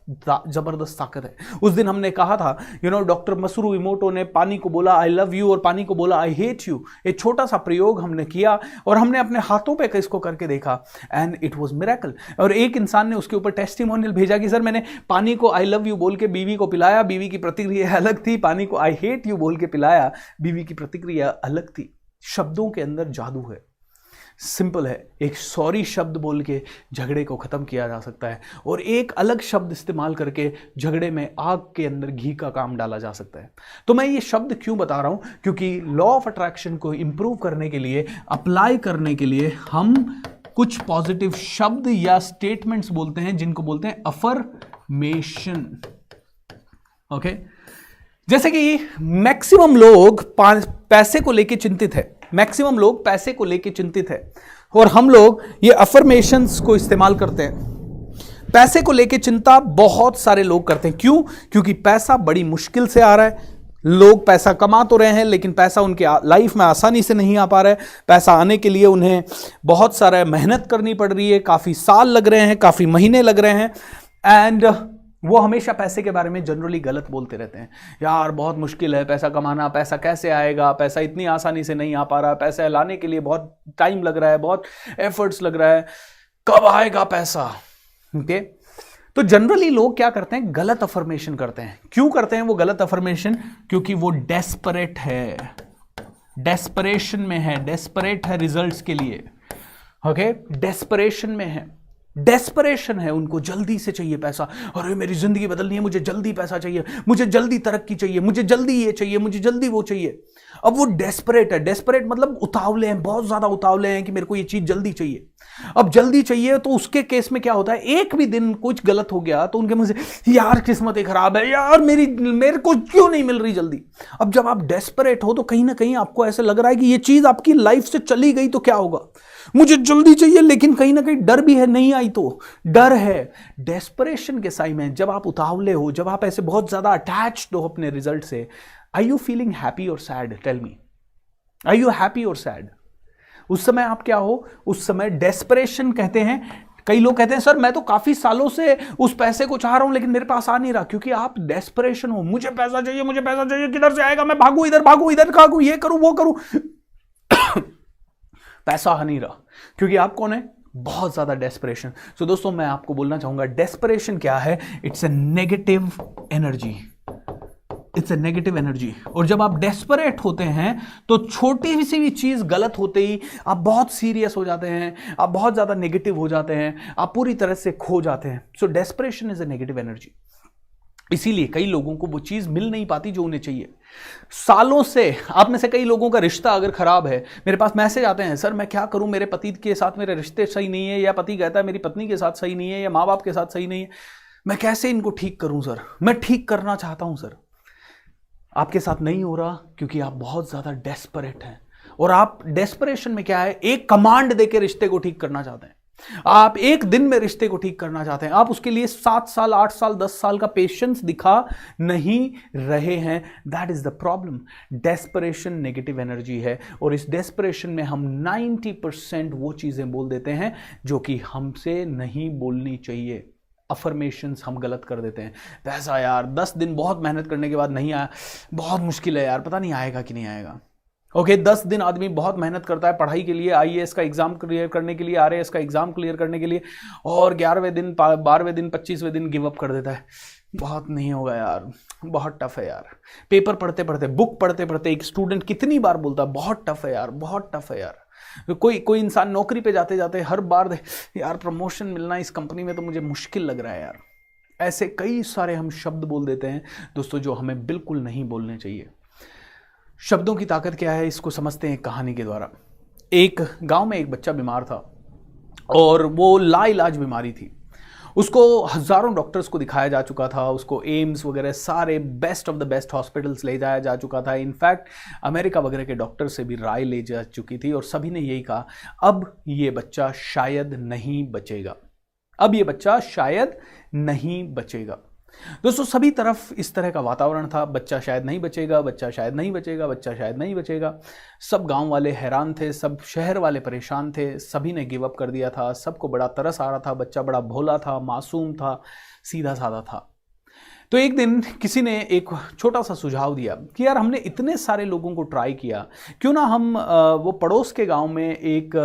जबरदस्त ताकत है। उस दिन हमने कहा था, डॉक्टर मसरू इमोटो ने पानी को बोला आई लव यू और पानी को बोला आई हेट यू। एक छोटा सा प्रयोग हमने किया और हमने अपने हाथों पे इसको करके देखा, एंड इट वाज मिरेकल। और एक इंसान ने उसके ऊपर टेस्टिमोनियल भेजा कि सर मैंने पानी को आई लव यू बोल के बीवी को पिलाया, बीवी की प्रतिक्रिया अलग थी, पानी को आई हेट यू बोल के पिलाया, बीवी की प्रतिक्रिया अलग थी। शब्दों के अंदर जादू है। सिंपल है, एक सॉरी शब्द बोल के झगड़े को खत्म किया जा सकता है, और एक अलग शब्द इस्तेमाल करके झगड़े में आग के अंदर घी का काम डाला जा सकता है। तो मैं ये शब्द क्यों बता रहा हूं? क्योंकि लॉ ऑफ अट्रैक्शन को इंप्रूव करने के लिए, अप्लाई करने के लिए हम कुछ पॉजिटिव शब्द या स्टेटमेंट्स बोलते हैं, जिनको बोलते हैं अफर्मेशन। ओके, जैसे कि मैक्सिमम लोग पैसे को लेके चिंतित है, मैक्सिमम लोग पैसे को लेके चिंतित है, और हम लोग ये अफर्मेशंस को इस्तेमाल करते हैं। पैसे को लेके चिंता बहुत सारे लोग करते हैं। क्यों? क्योंकि पैसा बड़ी मुश्किल से आ रहा है। लोग पैसा कमा तो रहे हैं, लेकिन पैसा उनके लाइफ में आसानी से नहीं आ पा रहा है। पैसा आने के लिए उन्हें बहुत सारा मेहनत करनी पड़ रही है, काफी साल लग रहे हैं, काफी महीने लग रहे हैं, एंड वो हमेशा पैसे के बारे में जनरली गलत बोलते रहते हैं। यार बहुत मुश्किल है पैसा कमाना, पैसा कैसे आएगा, पैसा इतनी आसानी से नहीं आ पा रहा, पैसा लाने के लिए बहुत टाइम लग रहा है, बहुत एफर्ट्स लग रहा है, कब आएगा पैसा? ओके, तो जनरली लोग क्या करते हैं? गलत अफर्मेशन करते हैं। क्यों करते हैं वो गलत अफर्मेशन? क्योंकि वो डेस्परेट है, डेस्परेशन में है, डेस्परेट है रिजल्ट्स के लिए। ओके, डेस्परेशन में है, डेस्परेशन है, उनको जल्दी से चाहिए पैसा। अरे मेरी जिंदगी बदलनी है, मुझे जल्दी पैसा चाहिए, मुझे जल्दी तरक्की चाहिए, मुझे जल्दी ये चाहिए, मुझे जल्दी वो चाहिए। अब वो डेस्परेट है। डेस्परेट मतलब उतावले हैं, बहुत ज्यादा उतावले हैं कि मेरे को ये चीज जल्दी चाहिए। अब जल्दी चाहिए तो उसके केस में क्या होता है? एक भी दिन कुछ गलत हो गया तो उनके मुंह से यार किस्मत ही खराब है, यार मेरे को क्यों नहीं मिल रही जल्दी। अब जब आप डेस्परेट हो तो कहीं ना कहीं आपको ऐसा लग रहा है कि ये चीज आपकी लाइफ से चली गई तो क्या होगा, मुझे जल्दी चाहिए, लेकिन कहीं ना कहीं डर भी है, नहीं आई तो डर है। डेस्परेशन के साइन में जब आप उतावले हो, जब आप ऐसे बहुत ज्यादा अटैच्ड हो अपने रिजल्ट से, आर यू फीलिंग हैप्पी और sad? Tell me, are you happy और सैड? उस समय आप क्या हो? उस समय डेस्परेशन कहते हैं। कई लोग कहते हैं सर मैं तो काफी सालों से उस पैसे को चाह रहा हूं लेकिन मेरे पास आ नहीं रहा, क्योंकि आप डेस्परेशन हो। मुझे पैसा चाहिए, मुझे पैसा चाहिए, किधर से आएगा, मैं भागू इधर भागू, ये करूं वो करूं पैसा आ नहीं रहा, क्योंकि आप कौन है? बहुत ज्यादा डेस्परेशन। सो दोस्तों मैं आपको बोलना चाहूंगा डेस्परेशन क्या है? It's a negative energy, it's a negative energy. और जब आप डेस्परेट होते हैं तो छोटी सी भी चीज गलत होते ही आप बहुत सीरियस हो जाते हैं, आप बहुत ज्यादा नेगेटिव हो जाते हैं, आप पूरी तरह से खो जाते हैं। So desperation is a negative energy. इसीलिए कई लोगों को वो चीज मिल नहीं पाती जो उन्हें चाहिए। सालों से आप में से कई लोगों का रिश्ता अगर खराब है, मेरे पास मैसेज आते हैं सर मैं क्या करूं, मेरे पति के साथ मेरे रिश्ते सही नहीं है, या पति कहता है मेरी पत्नी के साथ सही नहीं है, या माँ बाप के साथ सही नहीं है, मैं कैसे इनको ठीक करूं सर, मैं ठीक करना चाहता हूं सर। आपके साथ नहीं हो रहा क्योंकि आप बहुत ज्यादा डेस्परेट हैं। और आप डेस्परेशन में क्या है? एक कमांड देके रिश्ते को ठीक करना चाहते हैं। आप एक दिन में रिश्ते को ठीक करना चाहते हैं। आप उसके लिए 7 साल 8 साल 10 साल का पेशेंस दिखा नहीं रहे हैं। That is the problem. Desperation negative energy है, और इस डेस्परेशन में हम 90% वो चीजें बोल देते हैं जो कि हमसे नहीं बोलनी चाहिए। अफर्मेशंस हम गलत कर देते हैं। पैसा यार 10 दिन बहुत मेहनत करने के बाद नहीं आया, बहुत मुश्किल है यार, पता नहीं आएगा कि नहीं आएगा। ओके, 10 दिन आदमी बहुत मेहनत करता है पढ़ाई के लिए, आईएएस का एग्जाम क्लियर करने के लिए, आरएएस का एग्जाम क्लियर करने के लिए, और 11वें दिन 12वें दिन 25वें दिन गिव अप कर देता है। बहुत नहीं होगा यार, बहुत टफ है यार। पेपर पढ़ते पढ़ते, बुक पढ़ते पढ़ते एक स्टूडेंट कितनी बार बोलता है बहुत टफ है यार, बहुत टफ है यार। कोई इंसान नौकरी पे जाते जाते हर बार यार प्रमोशन मिलना इस कंपनी में तो मुझे मुश्किल लग रहा है यार। ऐसे कई सारे हम शब्द बोल देते हैं दोस्तों जो हमें बिल्कुल नहीं बोलने चाहिए। शब्दों की ताकत क्या है इसको समझते हैं कहानी के द्वारा। एक गांव में एक बच्चा बीमार था और वो लाइलाज बीमारी थी। उसको हजारों डॉक्टर्स को दिखाया जा चुका था, उसको एम्स वगैरह सारे best of the best hospitals ले जाया जा चुका था। इनफैक्ट अमेरिका वगैरह के डॉक्टर से भी राय ले जा चुकी थी और सभी ने यही कहा अब ये बच्चा शायद नहीं बचेगा, अब ये बच्चा शायद नहीं बचेगा। दोस्तों सभी तरफ इस तरह का वातावरण था, बच्चा शायद नहीं बचेगा, बच्चा शायद नहीं बचेगा, बच्चा शायद नहीं बचेगा। सब गांव वाले हैरान थे, सब शहर वाले परेशान थे, सभी ने गिव अप कर दिया था। सबको बड़ा तरस आ रहा था, बच्चा बड़ा भोला था, मासूम था, सीधा साधा था। तो एक दिन किसी ने एक छोटा सा सुझाव दिया कि यार हमने इतने सारे लोगों को ट्राई किया, क्यों ना हम वो पड़ोस के गाँव में एक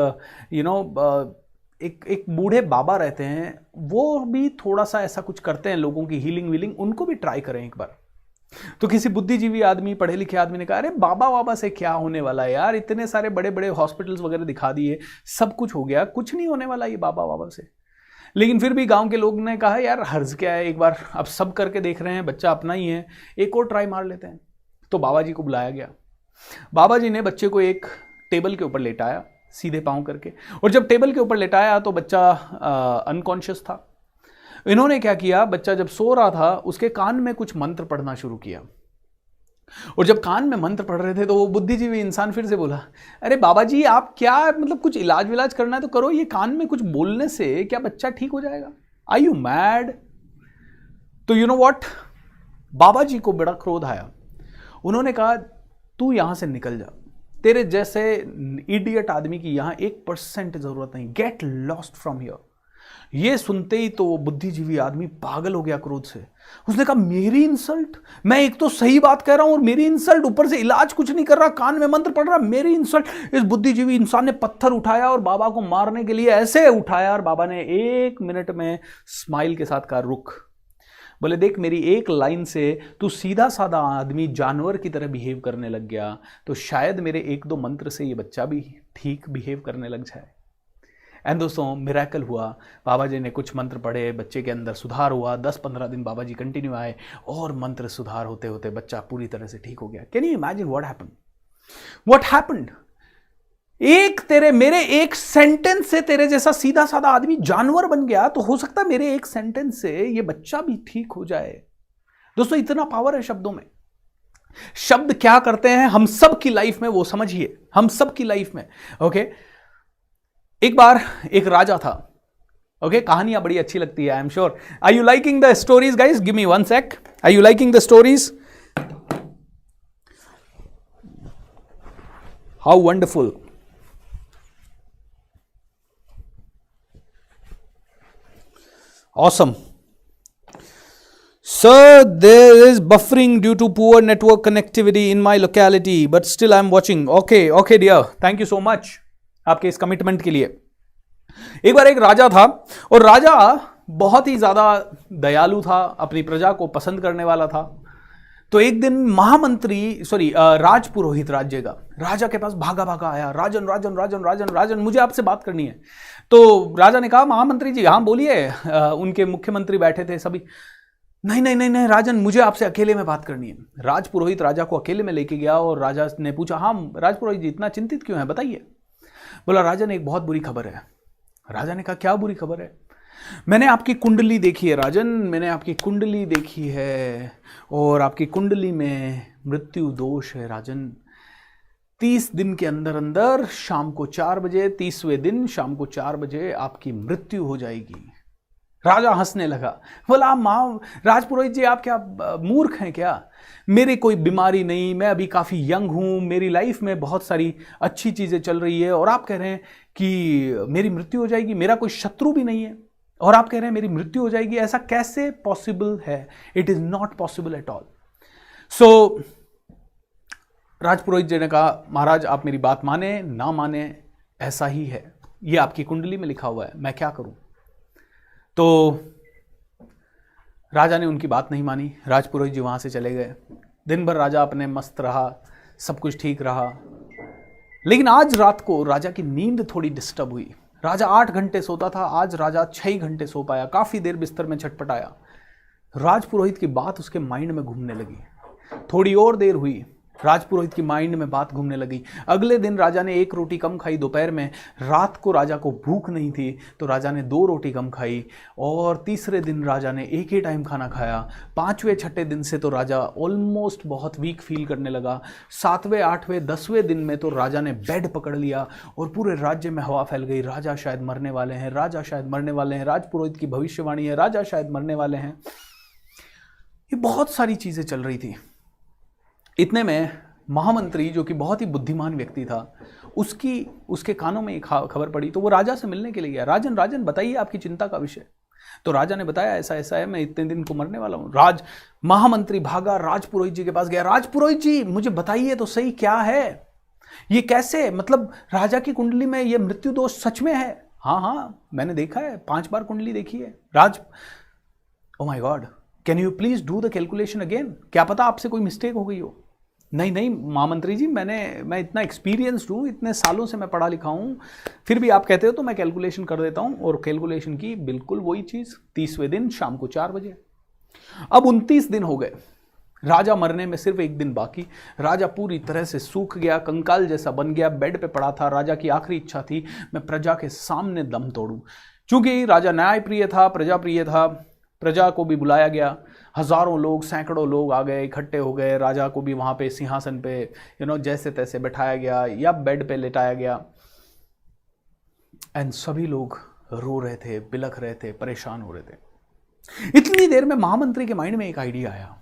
एक बूढ़े बाबा रहते हैं, वो भी थोड़ा सा ऐसा कुछ करते हैं, लोगों की हीलिंग वीलिंग, उनको भी ट्राई करें एक बार। तो किसी बुद्धिजीवी आदमी, पढ़े लिखे आदमी ने कहा अरे बाबा बाबा से क्या होने वाला है यार, इतने सारे बड़े बड़े हॉस्पिटल्स वगैरह दिखा दिए, सब कुछ हो गया, कुछ नहीं होने वाला ये बाबा बाबा से। लेकिन फिर भी गांव के लोग ने कहा यार हर्ज क्या है, एक बार अब सब करके देख रहे हैं, बच्चा अपना ही है, एक और ट्राई मार लेते हैं। तो बाबा जी को बुलाया गया। बाबा जी ने बच्चे को एक टेबल के ऊपर लेटाया सीधे पांव करके, और जब टेबल के ऊपर लेटाया तो बच्चा अनकॉन्शियस था। इन्होंने क्या किया, बच्चा जब सो रहा था उसके कान में कुछ मंत्र पढ़ना शुरू किया, और जब कान में मंत्र पढ़ रहे थे तो वो बुद्धिजीवी इंसान फिर से बोला अरे बाबा जी आप क्या मतलब कुछ इलाज विलाज करना है तो करो, ये कान में कुछ बोलने से क्या बच्चा ठीक हो जाएगा, आर यू मैड। तो यू नो व्हाट, बाबा जी को बड़ा क्रोध आया। उन्होंने कहा तू यहां से निकल जा, तेरे जैसे इडियट आदमी की यहां 1% जरूरत नहीं, गेट लॉस्ट फ्रॉम हियर। ये सुनते ही तो वो बुद्धिजीवी आदमी पागल हो गया क्रोध से। उसने कहा मेरी इंसल्ट, मैं एक तो सही बात कह रहा हूं और मेरी इंसल्ट, ऊपर से इलाज कुछ नहीं कर रहा, कान में मंत्र पढ़ रहा, मेरी इंसल्ट। इस बुद्धिजीवी इंसान ने पत्थर उठाया और बाबा को मारने के लिए ऐसे उठाया, और बाबा ने 1 मिनट में स्माइल के साथ कहा रुक। बोले देख मेरी एक लाइन से तू सीधा साधा आदमी जानवर की तरह बिहेव करने लग गया, तो शायद मेरे 1-2 मंत्र से ये बच्चा भी ठीक बिहेव करने लग जाए। एंड दोस्तों मिरेकल हुआ, बाबा जी ने कुछ मंत्र पढ़े, बच्चे के अंदर सुधार हुआ। 10-15 दिन बाबा जी कंटिन्यू आए और मंत्र सुधार होते होते बच्चा पूरी तरह से ठीक हो गया। Can you imagine what happened? मेरे एक सेंटेंस से तेरे जैसा सीधा साधा आदमी जानवर बन गया, तो हो सकता है मेरे एक सेंटेंस से ये बच्चा भी ठीक हो जाए। दोस्तों इतना पावर है शब्दों में। शब्द क्या करते हैं हम सब की लाइफ में वो समझिए, हम सब की लाइफ में। ओके, एक बार एक राजा था। ओके, कहानियां बड़ी अच्छी लगती है, I am sure. Are you liking the stories guys? Give me 1 sec। Are you liking the stories? How wonderful. Awesome. Sir, there is buffering due to poor network connectivity in my locality, but still I'm watching. Okay dear. Thank you so much आपके इस commitment के लिए। एक बार एक राजा था और राजा बहुत ही ज्यादा दयालु था, अपनी प्रजा को पसंद करने वाला था। तो एक दिन राजपुरोहित राज्य का राजा के पास भागा भागा आया, राजन राजन राजन राजन राजन मुझे आपसे बात करनी है। तो राजा ने कहा महामंत्री जी हाँ बोलिए। उनके मुख्यमंत्री बैठे थे सभी। नहीं राजन, मुझे आपसे अकेले में बात करनी है। राजपुरोहित राजा को अकेले में लेके गया और राजा ने पूछा हाँ राजपुरोहित जी इतना चिंतित क्यों है, बताइए। बोला राजन एक बहुत बुरी खबर है। राजा ने कहा क्या बुरी खबर है? मैंने आपकी कुंडली देखी है राजन, मैंने आपकी कुंडली देखी है और आपकी कुंडली में मृत्यु दोष है राजन। 30 दिन के अंदर अंदर शाम को 4 बजे, 30वें दिन शाम को 4 बजे आपकी मृत्यु हो जाएगी। राजा हंसने लगा। बोला माँ राजपुरोहित जी आप क्या मूर्ख हैं क्या? मेरी कोई बीमारी नहीं, मैं अभी काफ़ी यंग हूँ, मेरी लाइफ में बहुत सारी अच्छी चीज़ें चल रही है और आप कह रहे हैं कि मेरी मृत्यु हो जाएगी। मेरा कोई शत्रु भी नहीं है और आप कह रहे हैं मेरी मृत्यु हो जाएगी, ऐसा कैसे पॉसिबल है? It is not possible at all. So Rajpurohit ji ने कहा महाराज आप मेरी बात माने ना माने ऐसा ही है, ये आपकी कुंडली में लिखा हुआ है, मैं क्या करूं? तो राजा ने उनकी बात नहीं मानी, राजपुरोहित जी वहां से चले गए। दिन भर राजा अपने मस्त रहा, सब कुछ ठीक रहा। लेकिन आज रात को राजा की नींद थोड़ी डिस्टर्ब हुई। राजा 8 घंटे सोता था, आज राजा 6 घंटे सो पाया। काफी देर बिस्तर में छटपटाया। राजपुरोहित की बात उसके माइंड में घूमने लगी। थोड़ी और देर हुई, राजपुरोहित की माइंड में बात घूमने लगी। अगले दिन राजा ने 1 रोटी कम खाई दोपहर में। रात को राजा को भूख नहीं थी तो राजा ने 2 रोटी कम खाई। और तीसरे दिन राजा ने एक ही टाइम खाना खाया। 5वें 6ठे दिन से तो राजा ऑलमोस्ट बहुत वीक फील करने लगा। 7वें 8वें 10वें दिन में तो राजा ने बेड पकड़ लिया और पूरे राज्य में हवा फैल गई। राजा शायद मरने वाले हैं, राजा शायद मरने वाले हैं, राजपुरोहित की भविष्यवाणी है, राजा शायद मरने वाले हैं। ये बहुत सारी चीजें चल रही थी। इतने में महामंत्री, जो कि बहुत ही बुद्धिमान व्यक्ति था, उसके कानों में एक खबर पड़ी। तो वो राजा से मिलने के लिए गया। राजन राजन बताइए आपकी चिंता का विषय। तो राजा ने बताया ऐसा ऐसा है, मैं इतने दिन को मरने वाला हूं। महामंत्री भागा, राजपुरोहित जी के पास गया। राजपुरोहित जी मुझे बताइए तो सही, क्या है ये, कैसे, मतलब राजा की कुंडली में ये मृत्यु दोष सच में है? हाँ मैंने देखा है, 5 बार कुंडली देखी है। Oh my God, can you please do the calculation again? क्या पता आपसे कोई मिस्टेक हो गई हो। नहीं महामंत्री जी, मैं इतना एक्सपीरियंस्ड हूँ, इतने सालों से मैं पढ़ा लिखा हूँ, फिर भी आप कहते हो तो मैं कैलकुलेशन कर देता हूँ। और कैलकुलेशन की बिल्कुल वही चीज़। 30वें दिन शाम को 4 बजे। अब 29 दिन हो गए, राजा मरने में सिर्फ 1 दिन बाकी। राजा पूरी तरह से सूख गया, कंकाल जैसा बन गया, बेड पे पड़ा था। राजा की आखिरी इच्छा थी, मैं प्रजा के सामने दम तोड़ूं। चूंकि राजा न्यायप्रिय था, प्रजाप्रिय था, प्रजा को भी बुलाया गया। हजारों लोग, सैकड़ों लोग आ गए, इकट्ठे हो गए। राजा को भी वहां पे सिंहासन पे जैसे तैसे बैठाया गया या बेड पे लेटाया गया। एंड सभी लोग रो रहे थे, बिलख रहे थे, परेशान हो रहे थे। इतनी देर में महामंत्री के माइंड में एक आइडिया आया।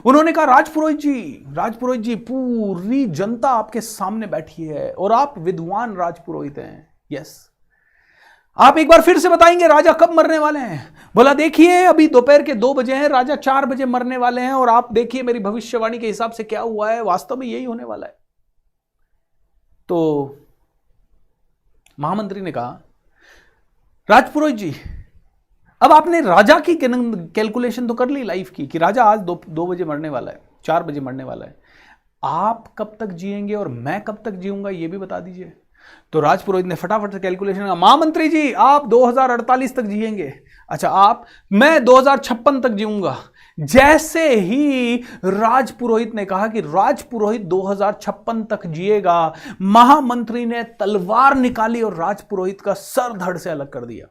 उन्होंने कहा, राजपुरोहित जी, पूरी जनता आपके सामने बैठी है और आप विद्वान राजपुरोहित हैं। यस, आप एक बार फिर से बताएंगे राजा कब मरने वाले हैं? बोला, देखिए अभी दोपहर के 2 बजे हैं, राजा 4 बजे मरने वाले हैं। और आप देखिए मेरी भविष्यवाणी के हिसाब से क्या हुआ है, वास्तव में यही होने वाला है। तो महामंत्री ने कहा, राजपुरोहित जी, अब आपने राजा की कैलकुलेशन तो कर ली लाइफ की, कि राजा आज 2 बजे मरने वाला है, 4 बजे मरने वाला है। आप कब तक जिएंगे और मैं कब तक जीऊंगा, ये भी बता दीजिए। तो राजपुरोहित ने फटाफट से कैलकुलेशन किया। महामंत्री जी, आप 2048 तक जिएंगे। अच्छा, मैं 2056 तक जीऊंगा। जैसे ही राजपुरोहित ने कहा कि राजपुरोहित 2056 तक जिएगा, महामंत्री ने तलवार निकाली और राजपुरोहित का सर धड़ से अलग कर दिया।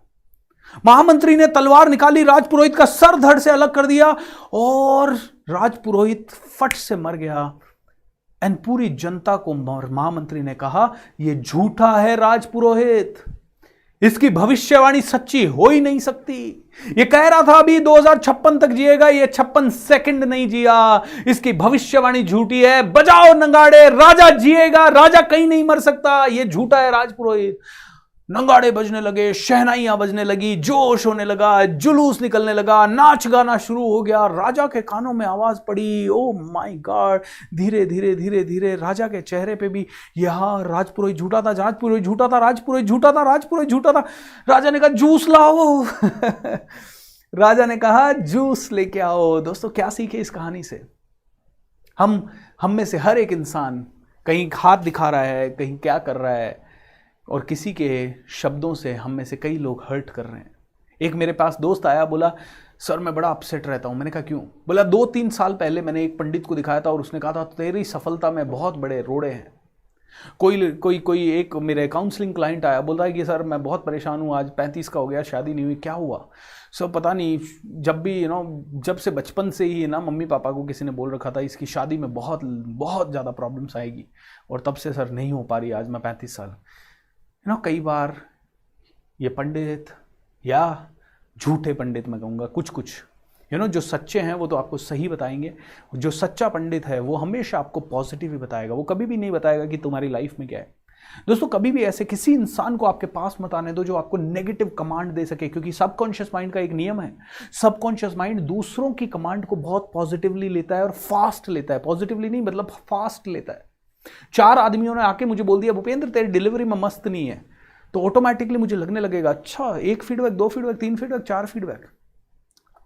महामंत्री ने तलवार निकाली, राजपुरोहित का सर धड़ से अलग कर दिया और राजपुरोहित फट से मर गया। एंड पूरी जनता को महामंत्री ने कहा, यह झूठा है राजपुरोहित, इसकी भविष्यवाणी सच्ची हो ही नहीं सकती। ये कह रहा था अभी 2056 तक जिएगा, ये 56 सेकंड नहीं जिया, इसकी भविष्यवाणी झूठी है। बजाओ नगाड़े, राजा जिएगा, राजा कहीं नहीं मर सकता, ये झूठा है राजपुरोहित। नगाड़े बजने लगे, शहनाइयां बजने लगी, जोश होने लगा, जुलूस निकलने लगा, नाच गाना शुरू हो गया। राजा के कानों में आवाज पड़ी, ओ माय गॉड। धीरे धीरे धीरे धीरे राजा के चेहरे पे भी, यहां राजपुरोहित झूठा था, राजपुरोहित झूठा था, राजपुरोहित झूठा था, राजपुरोहित झूठा था। राजा ने कहा, जूस लाओ। राजा ने कहा, जूस लेके आओ। दोस्तों, क्या सीखे इस कहानी से? हम में से हर एक इंसान कहीं हाथ दिखा रहा है, कहीं क्या कर रहा है, और किसी के शब्दों से हम में से कई लोग हर्ट कर रहे हैं। एक मेरे पास दोस्त आया, बोला, सर मैं बड़ा अपसेट रहता हूं। मैंने कहा, क्यों? बोला, 2-3 साल पहले मैंने एक पंडित को दिखाया था और उसने कहा था तेरी सफलता में बहुत बड़े रोड़े हैं। कोई एक मेरे काउंसलिंग क्लाइंट आया, बोल रहा है कि सर मैं बहुत परेशान हूँ, आज 35 का हो गया, शादी नहीं हुई, क्या हुआ? सर पता नहीं, जब भी जब से बचपन से ही मम्मी पापा को किसी ने बोल रखा था इसकी शादी में बहुत बहुत ज़्यादा प्रॉब्लम्स आएगी, और तब से सर नहीं हो पा रही, आज मैं 35 साल। कई बार ये पंडित या झूठे पंडित, मैं कहूँगा कुछ जो सच्चे हैं वो तो आपको सही बताएंगे। जो सच्चा पंडित है वो हमेशा आपको पॉजिटिव ही बताएगा, वो कभी भी नहीं बताएगा कि तुम्हारी लाइफ में क्या है। दोस्तों, कभी भी ऐसे किसी इंसान को आपके पास मत आने दो जो आपको नेगेटिव कमांड दे सके, क्योंकि सबकॉन्शियस माइंड का एक नियम है, सबकॉन्शियस माइंड दूसरों की कमांड को बहुत पॉजिटिवली लेता है और फास्ट लेता है। पॉजिटिवली नहीं, मतलब फास्ट लेता है। 4 आदमियों ने आके मुझे बोल दिया, भूपेंद्र तेरी डिलीवरी में मस्त नहीं है, तो ऑटोमेटिकली मुझे लगने लगेगा, अच्छा 1 फीडबैक, 2 फीडबैक, 3 फीडबैक, 4 फीडबैक।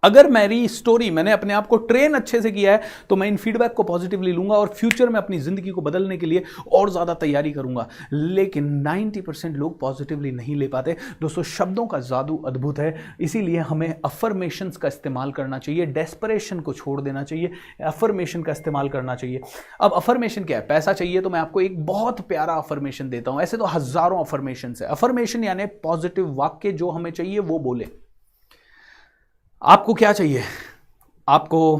अगर मेरी स्टोरी, मैंने अपने आप को ट्रेन अच्छे से किया है, तो मैं इन फीडबैक को पॉजिटिवली लूंगा और फ्यूचर में अपनी जिंदगी को बदलने के लिए और ज्यादा तैयारी करूंगा। लेकिन 90% लोग पॉजिटिवली नहीं ले पाते। दोस्तों, शब्दों का जादू अद्भुत है, इसीलिए हमें अफर्मेशंस का इस्तेमाल करना चाहिए, डेस्परेशन को छोड़ देना चाहिए, अफर्मेशन का इस्तेमाल करना चाहिए। अब अफर्मेशन क्या है? पैसा चाहिए तो मैं आपको एक बहुत प्यारा अफर्मेशन देता हूं। ऐसे तो हजारों अफर्मेशन है। अफर्मेशन यानी पॉजिटिव वाक्य जो हमें चाहिए वो बोले। आपको क्या चाहिए? आपको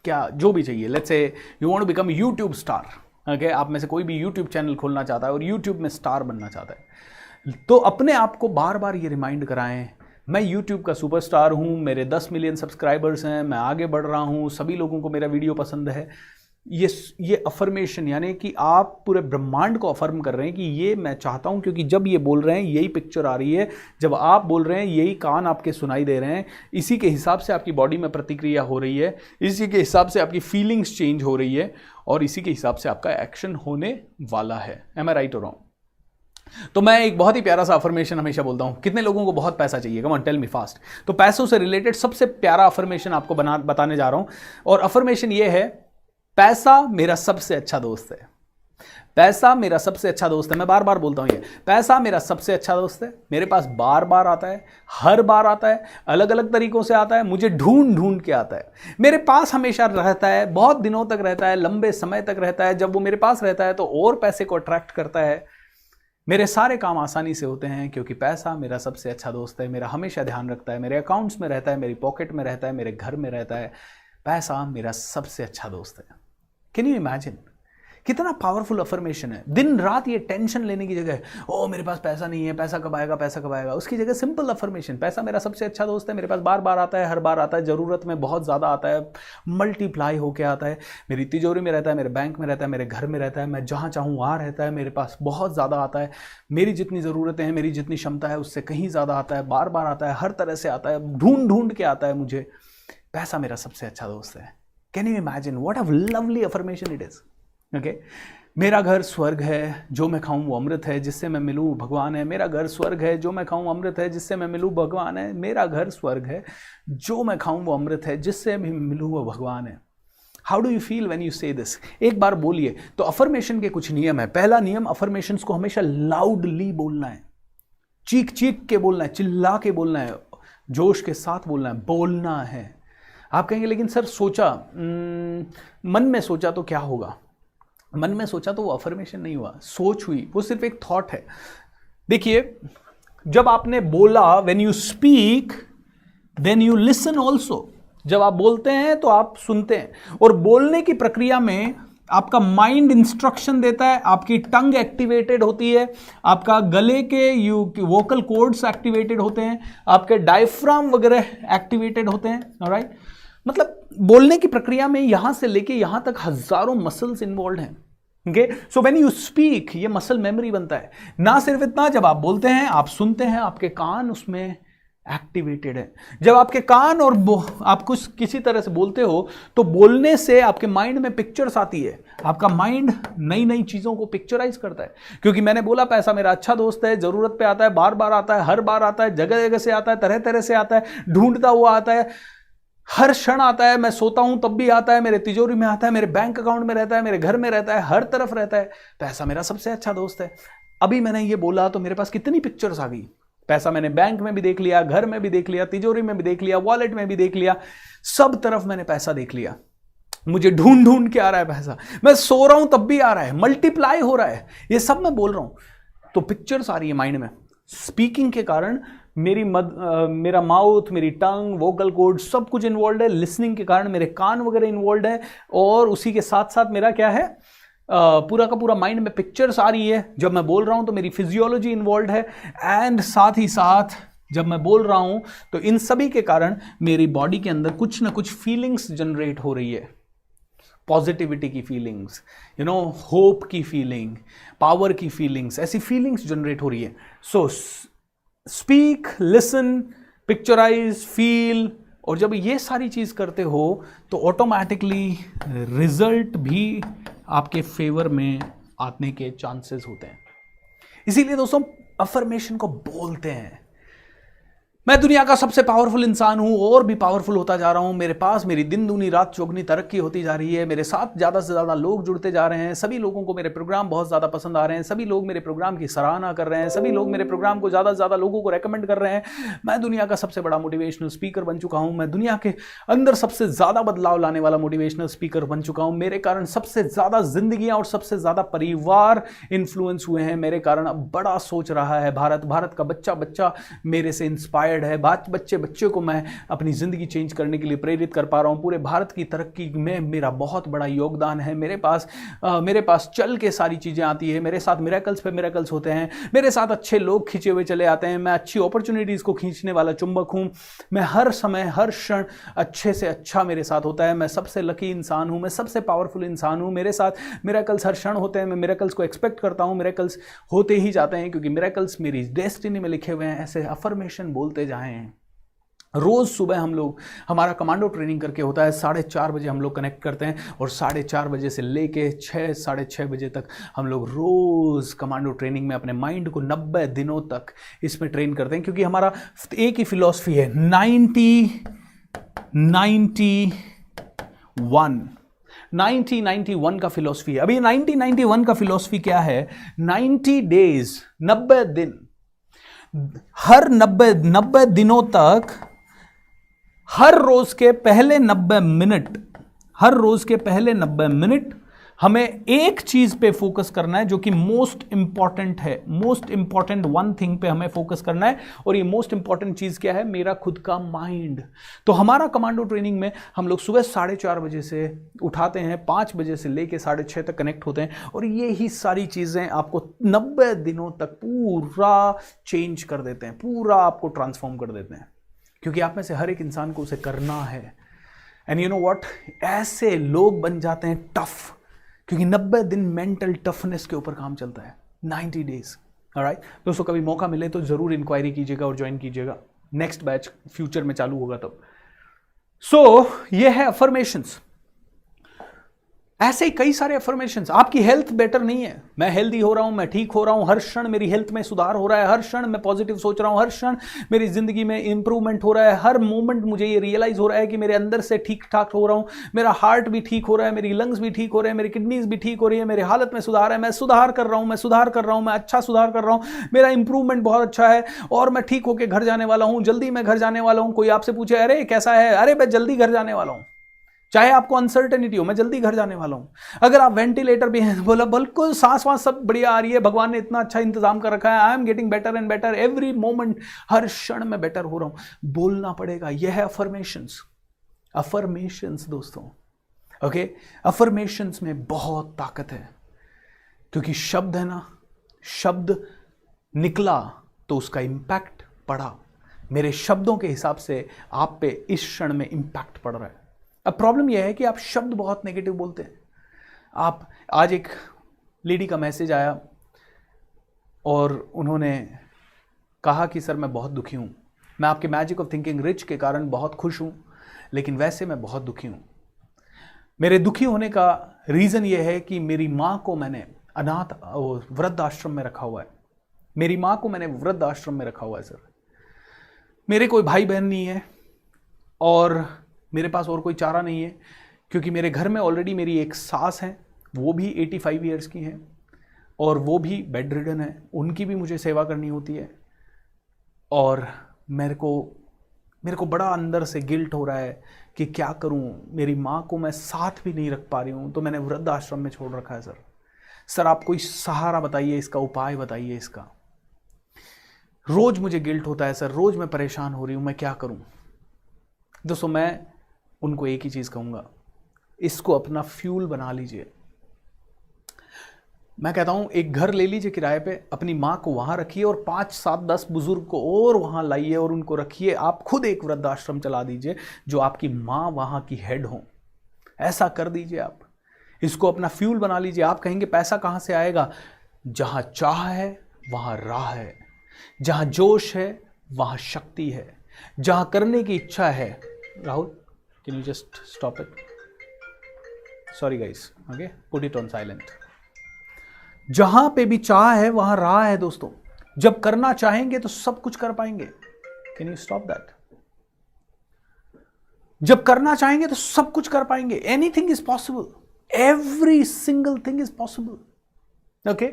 क्या जो भी चाहिए, let's say you want to become YouTube star, okay? आप में से कोई भी यूट्यूब चैनल खोलना चाहता है और यूट्यूब में स्टार बनना चाहता है, तो अपने आप को बार बार ये रिमाइंड कराएं, मैं यूट्यूब का सुपरस्टार हूं, मेरे 10 मिलियन सब्सक्राइबर्स हैं, मैं आगे बढ़ रहा हूं, सभी लोगों को मेरा वीडियो पसंद है। ये अफर्मेशन यानी कि आप पूरे ब्रह्मांड को अफर्म कर रहे हैं कि ये मैं चाहता हूं, क्योंकि जब ये बोल रहे हैं यही पिक्चर आ रही है, जब आप बोल रहे हैं यही कान आपके सुनाई दे रहे हैं, इसी के हिसाब से आपकी बॉडी में प्रतिक्रिया हो रही है, इसी के हिसाब से आपकी फीलिंग्स चेंज हो रही है और इसी के हिसाब से आपका एक्शन होने वाला है। एम आई राइट और रॉन्ग? तो मैं एक बहुत ही प्यारा सा अफर्मेशन हमेशा बोलता हूं। कितने लोगों को बहुत पैसा चाहिए? Come on tell me fast. तो पैसों से रिलेटेड सबसे प्यारा अफर्मेशन आपको बताने जा रहा हूं, और अफर्मेशन ये है, पैसा मेरा सबसे अच्छा दोस्त है। पैसा मेरा सबसे अच्छा दोस्त है। मैं बार बार बोलता हूं ये, पैसा मेरा सबसे अच्छा दोस्त है। मेरे पास बार बार आता है, हर बार आता है, अलग अलग तरीकों से आता है, मुझे ढूंढ ढूंढ के आता है, मेरे पास हमेशा रहता है, बहुत दिनों तक रहता है, लंबे समय तक रहता है। जब वो मेरे पास रहता है तो और पैसे को अट्रैक्ट करता है। मेरे सारे काम आसानी से होते हैं क्योंकि पैसा मेरा सबसे अच्छा दोस्त है। मेरा हमेशा ध्यान रखता है, मेरे अकाउंट्स में रहता है, मेरी पॉकेट में रहता है, मेरे घर में रहता है। पैसा मेरा सबसे अच्छा दोस्त है। Can you imagine? कितना पावरफुल अफर्मेशन है। दिन रात ये टेंशन लेने की जगह, ओ मेरे पास पैसा नहीं है, पैसा कब आएगा, पैसा कब आएगा, उसकी जगह सिंपल अफर्मेशन, पैसा मेरा सबसे अच्छा दोस्त है, मेरे पास बार बार आता है, हर बार आता है, जरूरत में बहुत ज़्यादा आता है, मल्टीप्लाई होके आता है, मेरी तिजोरी में रहता है, मेरे बैंक में रहता है, मेरे घर में रहता है, मैं जहाँ चाहूँ वहाँ रहता है, मेरे पास बहुत ज़्यादा आता है, मेरी जितनी ज़रूरतें हैं, मेरी जितनी क्षमता है उससे कहीं ज़्यादा आता है, बार बार आता है, हर तरह से आता है, ढूंढ ढूंढ के आता है मुझे। पैसा मेरा सबसे अच्छा दोस्त है। Can you imagine what a lovely affirmation it is? Okay, मेरा घर स्वर्ग है, जो मैं खाऊं वो अमृत है, जिससे मैं मिलूं भगवान है। मेरा घर स्वर्ग है, जो मैं खाऊं अमृत है, जिससे मैं मिलूं भगवान है। मेरा घर स्वर्ग है, जो मैं खाऊं वो अमृत है, जिससे मैं मिलूं वो भगवान है। How do you feel when you से दिस? एक बार बोलिए। तो अफर्मेशन के कुछ नियम है। पहला नियम, अफर्मेशंस को हमेशा लाउडली बोलना है, चीख चीख के बोलना है, चिल्ला के बोलना है, जोश के साथ बोलना है, बोलना है। आप कहेंगे लेकिन सर सोचा, मन में सोचा तो क्या होगा? मन में सोचा तो वो अफर्मेशन नहीं हुआ, सोच हुई, वो सिर्फ एक थॉट है। देखिए, जब आपने बोला, when you speak then you listen also. जब आप बोलते हैं तो आप सुनते हैं, और बोलने की प्रक्रिया में आपका माइंड इंस्ट्रक्शन देता है, आपकी टंग एक्टिवेटेड होती है, आपका गले के वोकल कॉर्ड्स एक्टिवेटेड होते हैं, आपके डायफ्राम वगैरह एक्टिवेटेड होते हैं। ऑलराइट, मतलब बोलने की प्रक्रिया में यहां से लेके यहां तक हजारों मसल्स इन्वॉल्व हैं। Okay, so when you speak, ये मसल मेमोरी बनता है। ना सिर्फ इतना, जब आप बोलते हैं, आप सुनते हैं, आपके कान उसमें एक्टिवेटेड है। जब आपके कान और आप कुछ किसी तरह से बोलते हो तो बोलने से आपके माइंड में पिक्चर्स आती है। आपका माइंड नई नई चीजों को पिक्चराइज करता है। क्योंकि मैंने बोला पैसा मेरा अच्छा दोस्त है, जरूरत पे आता है, बार बार आता है, हर बार आता है, जगह जगह से आता है, तरह तरह से आता है, ढूंढता हुआ आता है, हर क्षण आता है, मैं सोता हूं तब भी आता है, मेरे तिजोरी में आता है, मेरे बैंक अकाउंट में रहता है, मेरे घर में रहता है, हर तरफ रहता है। पैसा मेरा सबसे अच्छा दोस्त है। अभी मैंने ये बोला तो मेरे पास कितनी पिक्चर्स आ गई। पैसा मैंने बैंक में भी देख लिया, घर में भी देख लिया, तिजोरी में भी देख लिया, वॉलेट में भी देख लिया, सब तरफ मैंने पैसा देख लिया। मुझे ढूंढ ढूंढ के आ रहा है पैसा, मैं सो रहा हूं तब भी आ रहा है, मल्टीप्लाई हो रहा है, ये सब मैं बोल रहा हूं तो पिक्चर्स आ रही है माइंड में। स्पीकिंग के कारण मेरा माउथ, मेरी टंग, वोकल कॉर्ड सब कुछ इन्वॉल्व है। लिसनिंग के कारण मेरे कान वगैरह इन्वॉल्व है, और उसी के साथ साथ मेरा क्या है, पूरा का पूरा माइंड में पिक्चर्स आ रही है। जब मैं बोल रहा हूं तो मेरी फिजियोलॉजी इन्वॉल्व है, एंड साथ ही साथ जब मैं बोल रहा हूं तो इन सभी के कारण मेरी बॉडी के अंदर कुछ ना कुछ फीलिंग्स जनरेट हो रही है। पॉजिटिविटी की फीलिंग्स, होप की फीलिंग, पावर की फीलिंग्स, ऐसी फीलिंग्स जनरेट हो रही है। So speak, listen, picturise, feel, और जब ये सारी चीज करते हो तो ऑटोमेटिकली रिजल्ट भी आपके फेवर में आने के चांसेस होते हैं। इसीलिए दोस्तों अफर्मेशन को बोलते हैं। मैं दुनिया का सबसे पावरफुल इंसान हूं और भी पावरफुल होता जा रहा हूं। मेरे पास मेरी दिन दूनी रात चौगनी तरक्की होती जा रही है। मेरे साथ ज़्यादा से ज़्यादा लोग जुड़ते जा रहे हैं। सभी लोगों को मेरे प्रोग्राम बहुत ज़्यादा पसंद आ रहे हैं। सभी लोग मेरे प्रोग्राम की सराहना कर रहे हैं। सभी लोग मेरे प्रोग्राम को ज़्यादा से ज़्यादा लोगों को रेकमेंड कर रहे हैं। मैं दुनिया का सबसे बड़ा मोटिवेशनल स्पीकर बन चुका हूं। मैं दुनिया के अंदर सबसे ज़्यादा बदलाव लाने वाला मोटिवेशनल स्पीकर बन चुका हूं। मेरे कारण सबसे ज़्यादा जिंदगियां और सबसे ज़्यादा परिवार इन्फ्लुएंस हुए हैं। मेरे कारण अब बड़ा सोच रहा है भारत। भारत का बच्चा बच्चा मेरे से इंस्पायर्ड है। बच्चे को मैं अपनी जिंदगी चेंज करने के लिए प्रेरित कर पा रहा हूं। पूरे भारत की तरक्की में मेरा बहुत बड़ा योगदान है। मेरे पास चल के सारी चीजें आती है। मेरे साथ मिरेकल्स पे मिरेकल्स होते हैं। मेरे साथ अच्छे लोग खींचे हुए चले आते हैं। मैं अच्छी अपॉर्चुनिटीज को खींचने वाला चुंबक हूं। मैं हर समय हर क्षण अच्छे से अच्छा मेरे साथ होता है। मैं सबसे लकी इंसान हूं। मैं सबसे पावरफुल इंसान हूं। मेरे साथ मिरेकल्स हर क्षण होते हैं। मैं मिरेकल्स को एक्सपेक्ट करता हूं। मिरेकल्स होते ही जाते हैं क्योंकि मिरेकल्स मेरी डेस्टिनी में लिखे हुए हैं। ऐसे अफर्मेशन बोलते जाएं। रोज सुबह हम लोग हमारा कमांडो ट्रेनिंग करके होता है। 4:30 बजे हम लोग कनेक्ट करते हैं और 4:30 बजे से लेके 6 साढ़े 6 बजे तक हम लोग रोज कमांडो ट्रेनिंग में अपने माइंड को 90 दिनों तक इसमें ट्रेन करते हैं क्योंकि हमारा एक ही फिलॉसफी है 90-91 का फिलॉसफी है। अभी 90-91 का फिलॉसफी क्या है? 90 डेज 90 दिन, हर 90 दिनों तक हर रोज के पहले 90 मिनट हमें एक चीज पे फोकस करना है जो कि मोस्ट इंपॉर्टेंट है। मोस्ट इंपॉर्टेंट वन थिंग पे हमें फोकस करना है और ये मोस्ट इंपॉर्टेंट चीज क्या है? मेरा खुद का माइंड। तो हमारा कमांडो ट्रेनिंग में हम लोग सुबह 4:30 बजे से उठाते हैं, 5 बजे से लेके 6:30 तक कनेक्ट होते हैं और ये ही सारी चीजें आपको 90 दिनों तक पूरा चेंज कर देते हैं, पूरा आपको ट्रांसफॉर्म कर देते हैं क्योंकि आप में से हर एक इंसान को उसे करना है। एंड यू नो व्हाट, ऐसे लोग बन जाते हैं टफ क्योंकि 90 दिन मेंटल टफनेस के ऊपर काम चलता है। 90 डेज। ऑलराइट दोस्तों, कभी मौका मिले तो जरूर इंक्वायरी कीजिएगा और ज्वाइन कीजिएगा। नेक्स्ट बैच फ्यूचर में चालू होगा तब। सो ये है अफर्मेशंस। ऐसे ही कई सारे अफर्मेशंस। आपकी हेल्थ बेटर नहीं है, मैं हेल्दी हो रहा हूं, मैं ठीक हो रहा हूं, हर क्षण मेरी हेल्थ में सुधार हो रहा है, हर क्षण मैं पॉजिटिव सोच रहा हूं, हर क्षण मेरी जिंदगी में इंप्रूवमेंट हो रहा है, हर मोमेंट मुझे ये रियलाइज हो रहा है कि मेरे अंदर से ठीक ठाक हो रहा हूं, मेरा हार्ट भी ठीक हो रहा है, मेरी लंग्स भी ठीक हो रहे हैं, मेरी किडनीज भी ठीक हो रही है, मेरी हालत में सुधार है, मैं सुधार कर रहा हूं, मैं अच्छा सुधार कर रहा हूं, मेरा इंप्रूवमेंट बहुत अच्छा है और मैं ठीक होकर घर जाने वाला हूं, जल्दी मैं घर जाने वाला हूं। कोई आपसे पूछे अरे कैसा है? अरे मैं जल्दी घर जाने वाला हूं। चाहे आपको अनसर्टेनिटी हो, मैं जल्दी घर जाने वाला हूं। अगर आप वेंटिलेटर भी हैं, बोला बिल्कुल सांस वांस सब बढ़िया आ रही है, भगवान ने इतना अच्छा इंतजाम कर रखा है, I am getting better and better every moment, हर क्षण में बेटर हो रहा हूं। बोलना पड़ेगा। यह है अफर्मेशंस दोस्तों। ओके, अफर्मेशंस में बहुत ताकत है क्योंकि शब्द है ना, शब्द निकला तो उसका इंपैक्ट पड़ा। मेरे शब्दों के हिसाब से आप पे इस क्षण में इंपैक्ट पड़ रहा है। अब प्रॉब्लम यह है कि आप शब्द बहुत नेगेटिव बोलते हैं। आप आज एक लेडी का मैसेज आया और उन्होंने कहा कि सर मैं बहुत दुखी हूं, मैं आपके मैजिक ऑफ थिंकिंग रिच के कारण बहुत खुश हूं, लेकिन वैसे मैं बहुत दुखी हूं। मेरे दुखी होने का रीजन यह है कि मेरी मां को मैंने वृद्ध आश्रम में रखा हुआ है। मेरी मां को मैंने वृद्ध आश्रम में रखा हुआ है सर। मेरे कोई भाई बहन नहीं है और मेरे पास और कोई चारा नहीं है क्योंकि मेरे घर में ऑलरेडी मेरी एक सास है, वो भी 85 ईयर्स की है और वो भी बेड रिडन है, उनकी भी मुझे सेवा करनी होती है और मेरे को बड़ा अंदर से गिल्ट हो रहा है कि क्या करूं। मेरी माँ को मैं साथ भी नहीं रख पा रही हूं तो मैंने वृद्ध आश्रम में छोड़ रखा है। सर आप कोई सहारा बताइए, इसका उपाय बताइए इसका। रोज मुझे गिल्ट होता है सर, रोज मैं परेशान हो रही हूं, मैं क्या करूं। दोस्तों मैं उनको एक ही चीज कहूंगा, इसको अपना फ्यूल बना लीजिए। मैं कहता हूं एक घर ले लीजिए किराए पे, अपनी मां को वहां रखिए और 5, 7, 10 बुजुर्ग को और वहां लाइए और उनको रखिए। आप खुद एक वृद्धाश्रम चला दीजिए जो आपकी मां वहां की हेड हो। ऐसा कर दीजिए आप, इसको अपना फ्यूल बना लीजिए। आप कहेंगे पैसा कहां से आएगा? जहां चाह है वहां राह है, जहां जोश है वहां शक्ति है, जहां करने की इच्छा है। Rahul can you just stop it? Sorry guys, okay, put it on silent. जहां पे भी चाह है वहां राह है दोस्तों। जब करना चाहेंगे तो सब कुछ कर पाएंगे। Can you stop that? जब करना चाहेंगे तो सब कुछ कर पाएंगे. Anything is possible. Every single thing is possible. Okay,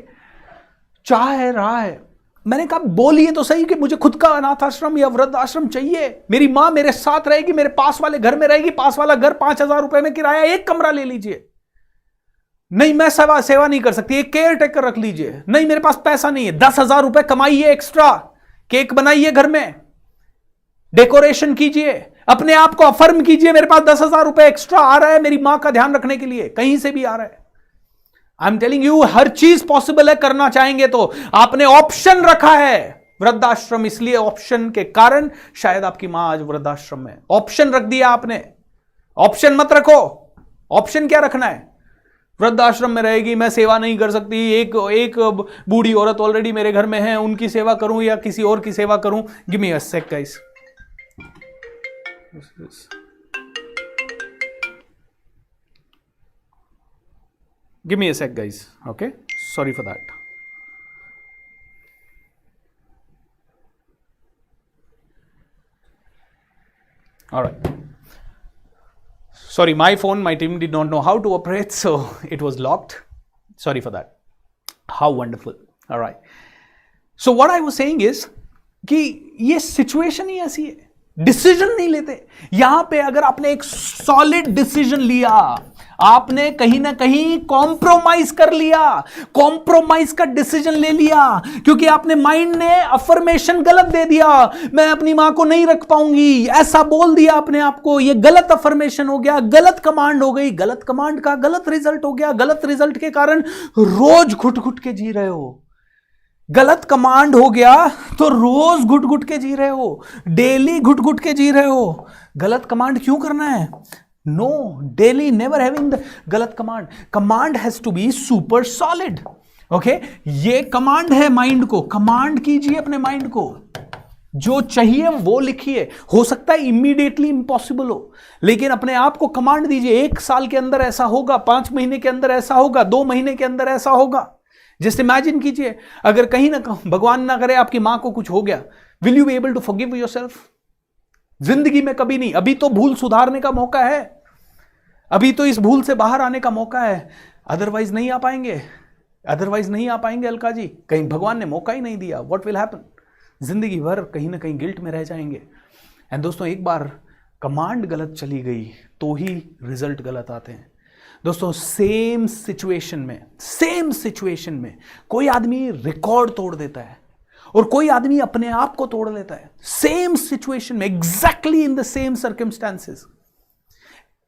चाह है, रहा है. मैंने कहा बोलिए तो सही कि मुझे खुद का अनाथ आश्रम या वृद्ध आश्रम चाहिए. मेरी मां मेरे साथ रहेगी, मेरे पास वाले घर में रहेगी. पास वाला घर 5,000 रुपए में किराया, एक कमरा ले लीजिए. नहीं, मैं सेवा नहीं कर सकती, एक केयर टेकर रख लीजिए. नहीं, मेरे पास पैसा नहीं है. 10,000 रुपए कमाइए एक्स्ट्रा, केक बनाइए घर में, डेकोरेशन कीजिए, अपने आप को अफर्म कीजिए. मेरे पास 10,000 रुपए एक्स्ट्रा आ रहा है मेरी मां का ध्यान रखने के लिए, कहीं से भी आ रहा है. आई एम टेलिंग यू, हर चीज पॉसिबल है करना चाहेंगे तो. आपने ऑप्शन रखा है वृद्धाश्रम, इसलिए ऑप्शन के कारण शायद आपकी मां आज वृद्धाश्रम में. ऑप्शन रख दिया आपने. ऑप्शन मत रखो. ऑप्शन क्या रखना है? वृद्धाश्रम में रहेगी, मैं सेवा नहीं कर सकती, एक बूढ़ी औरत ऑलरेडी मेरे घर में है, उनकी सेवा करूं या किसी और की सेवा करूं. Give me a sec guys. Give me a sec, guys. Okay, sorry for that. All right. Sorry, my phone, my team did not know how to operate, so it was locked. Sorry for that. How wonderful. All right. So what I was saying is कि ये situation ही ऐसी है, decision नहीं लेते. यहां पे अगर आपने एक सॉलिड डिसीजन लिया, आपने कहीं ना कहीं कॉम्प्रोमाइज कर लिया, कॉम्प्रोमाइज का डिसीजन ले लिया, क्योंकि आपने माइंड ने अफर्मेशन गलत दे दिया. मैं अपनी मां को नहीं रख पाऊंगी, ऐसा बोल दिया अपने आप को. ये गलत अफर्मेशन हो गया, गलत कमांड हो गई. गलत कमांड का गलत रिजल्ट हो गया. गलत रिजल्ट के कारण रोज घुट घुट के जी रहे हो. गलत कमांड हो गया तो रोज घुट घुट के जी रहे हो, डेली घुट घुट के जी रहे हो. गलत कमांड क्यों करना है? No, daily never having the गलत command. Command has to be super solid. Okay, ये कमांड है माइंड को. कमांड कीजिए अपने माइंड को, जो चाहिए वो लिखिए. हो सकता है इमीडिएटली इंपॉसिबल हो, लेकिन अपने आप को कमांड दीजिए. 1 साल के अंदर ऐसा होगा, 5 महीने के अंदर ऐसा होगा, 2 महीने के अंदर ऐसा होगा. जस्ट इमेजिन कीजिए, अगर कहीं ना भगवान ना करे आपकी मां को कुछ हो गया, will you be able to forgive yourself? जिंदगी में कभी नहीं. अभी तो भूल सुधारने का मौका है, अभी तो इस भूल से बाहर आने का मौका है. अदरवाइज नहीं आ पाएंगे, अदरवाइज नहीं आ पाएंगे अलका जी. कहीं भगवान ने मौका ही नहीं दिया, व्हाट विल हैपन? जिंदगी भर कहीं ना कहीं गिल्ट में रह जाएंगे. एंड दोस्तों, एक बार कमांड गलत चली गई तो ही रिजल्ट गलत आते हैं. दोस्तों, सेम सिचुएशन में कोई आदमी रिकॉर्ड तोड़ देता है और कोई आदमी अपने आप को तोड़ लेता है. सेम सिचुएशन में, exactly in the same circumstances,